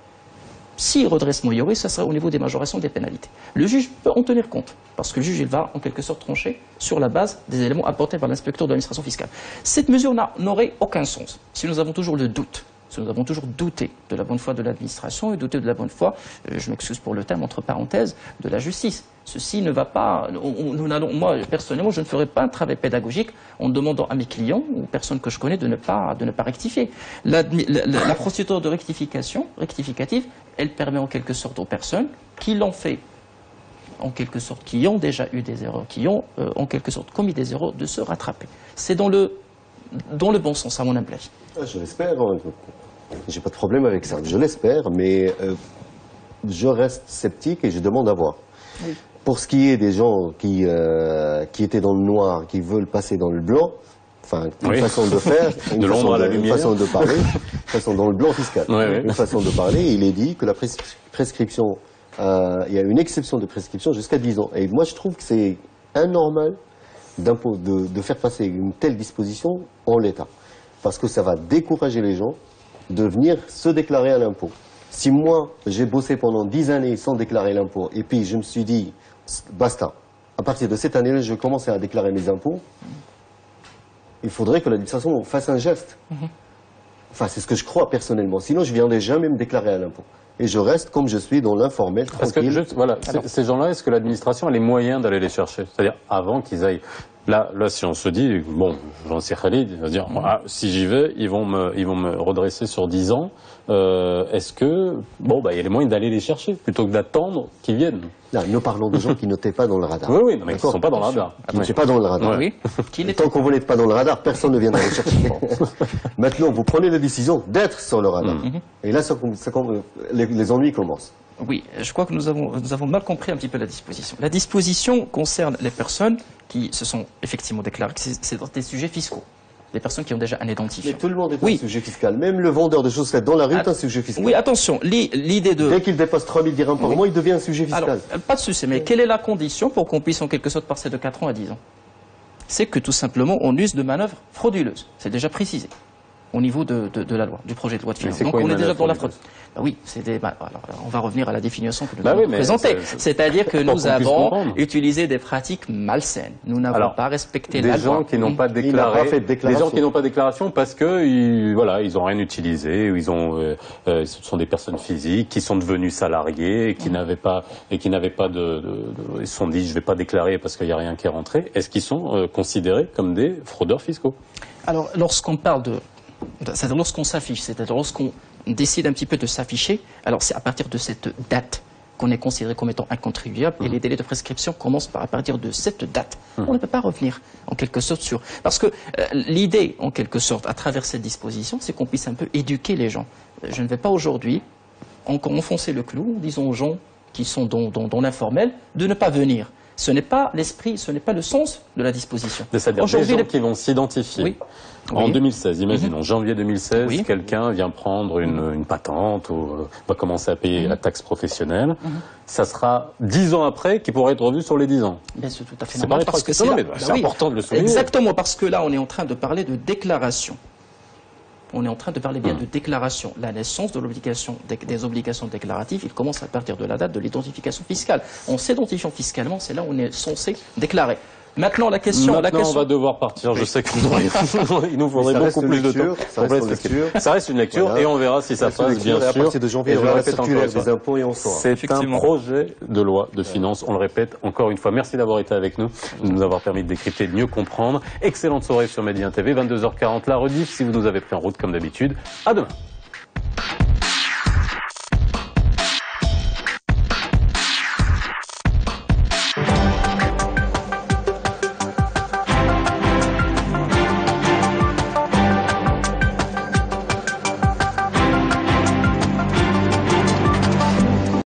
Si redressement il y aurait, ça serait au niveau des majorations des pénalités. Le juge peut en tenir compte, parce que le juge il va en quelque sorte trancher sur la base des éléments apportés par l'inspecteur de l'administration fiscale. Cette mesure n'aurait aucun sens si nous avons toujours le doute. Si nous avons toujours douté de la bonne foi de l'administration et douté de la bonne foi, je m'excuse pour le terme, entre parenthèses, de la justice. Ceci ne va pas... moi, personnellement, je ne ferai pas un travail pédagogique en demandant à mes clients ou personnes que je connais de ne pas rectifier. La procédure de rectificative, elle permet en quelque sorte aux personnes qui l'ont fait, en quelque sorte, qui ont déjà eu des erreurs, qui ont en quelque sorte commis des erreurs, de se rattraper. C'est dans le bon sens, à mon humble avis. Je l'espère. J'ai pas de problème avec ça. Je l'espère, mais je reste sceptique et je demande à voir. Oui. Pour ce qui est des gens qui étaient dans le noir, qui veulent passer dans le blanc, enfin, une façon de faire, une façon de parler, une façon dans le blanc fiscal. Une façon de parler, il est dit que la prescription, il y a une exception de prescription jusqu'à 10 ans. Et moi, je trouve que c'est anormal de faire passer une telle disposition en l'état. Parce que ça va décourager les gens de venir se déclarer à l'impôt. Si moi, j'ai bossé pendant 10 années sans déclarer l'impôt, et puis je me suis dit, basta, à partir de cette année-là, je vais commencer à déclarer mes impôts, il faudrait que l'administration fasse un geste. Enfin, c'est ce que je crois personnellement. Sinon, je ne viendrai jamais me déclarer à l'impôt. Et je reste comme je suis dans l'informel, tranquille. Parce que, voilà, ces gens-là, est-ce que l'administration a les moyens d'aller les chercher? C'est-à-dire, avant qu'ils aillent... Là, si on se dit, bon, j'en sais Khalid, il va dire, si j'y vais, ils vont me redresser sur 10 ans. Est-ce que, il y a les moyens d'aller les chercher, plutôt que d'attendre qu'ils viennent? Là, nous parlons de gens qui n'étaient pas dans le radar. Oui, mais qui ne sont pas dans le radar. Qui n'étaient pas dans le radar. Oui. Tant qu'on vous n'êtes pas dans le radar, personne ne viendra les chercher. Maintenant, vous prenez la décision d'être sur le radar. Et là, les ennuis commencent. Oui, je crois que nous avons mal compris un petit peu la disposition. La disposition concerne les personnes qui se sont effectivement déclarées, c'est des sujets fiscaux. Des personnes qui ont déjà un identifiant. Mais tout le monde est un sujet fiscal. Même le vendeur de chaussettes dans la rue est un sujet fiscal. Oui, attention, l'idée de... Dès qu'il dépasse 3 000 dirhams par mois, il devient un sujet fiscal. Alors, pas de souci, mais quelle est la condition pour qu'on puisse en quelque sorte passer de 4 ans à 10 ans? C'est que tout simplement, on use de manœuvres frauduleuses. C'est déjà précisé au niveau de la loi, du projet de loi de finances. Donc on est déjà dans la fraude. Oui, alors, on va revenir à la définition que nous avons présentée. C'est-à-dire que nous avons utilisé des pratiques malsaines. Nous n'avons pas respecté la loi. Des gens qui n'ont pas déclaré, des gens qui n'ont pas de déclaration parce que ils n'ont rien utilisé, ou ce sont des personnes physiques qui sont devenues salariés et qui n'avaient pas ils se sont dit je vais pas déclarer parce qu'il n'y a rien qui est rentré. Est-ce qu'ils sont considérés comme des fraudeurs fiscaux? Alors lorsqu'on parle c'est-à-dire lorsqu'on s'affiche, c'est-à-dire lorsqu'on décide un petit peu de s'afficher, alors c'est à partir de cette date qu'on est considéré comme étant incontribuable et les délais de prescription commencent à partir de cette date. On ne peut pas revenir en quelque sorte sur... Parce que l'idée, en quelque sorte, à travers cette disposition, c'est qu'on puisse un peu éduquer les gens. Je ne vais pas aujourd'hui encore enfoncer le clou en disant aux gens qui sont dans l'informel de ne pas venir. Ce n'est pas l'esprit, ce n'est pas le sens de la disposition. C'est-à-dire des gens qui vont s'identifier. Oui. En 2016, imaginons, janvier 2016, quelqu'un vient prendre une patente ou va commencer à payer la taxe professionnelle. Ça sera 10 ans après qu'il pourrait être revu sur les 10 ans. C'est tout à fait normal normal parce que c'est important de le souligner. Exactement, parce que là, on est en train de parler de déclaration. On est en train de parler bien de déclaration. La naissance de l'obligation, des obligations déclaratives, il commence à partir de la date de l'identification fiscale. En s'identifiant fiscalement, c'est là où on est censé déclarer. Maintenant, la question... on va devoir partir. Je sais qu'il nous faudrait beaucoup plus de temps. Ça reste une lecture voilà. Et on verra si ça passe, bien sûr. À partir de janvier, je le répète encore une fois, des impôts et on saura. C'est un projet de loi de finances. On le répète encore une fois. Merci d'avoir été avec nous, de nous avoir permis de décrypter, de mieux comprendre. Excellente soirée sur Média TV, 22h40, la rediff, si vous nous avez pris en route comme d'habitude. À demain.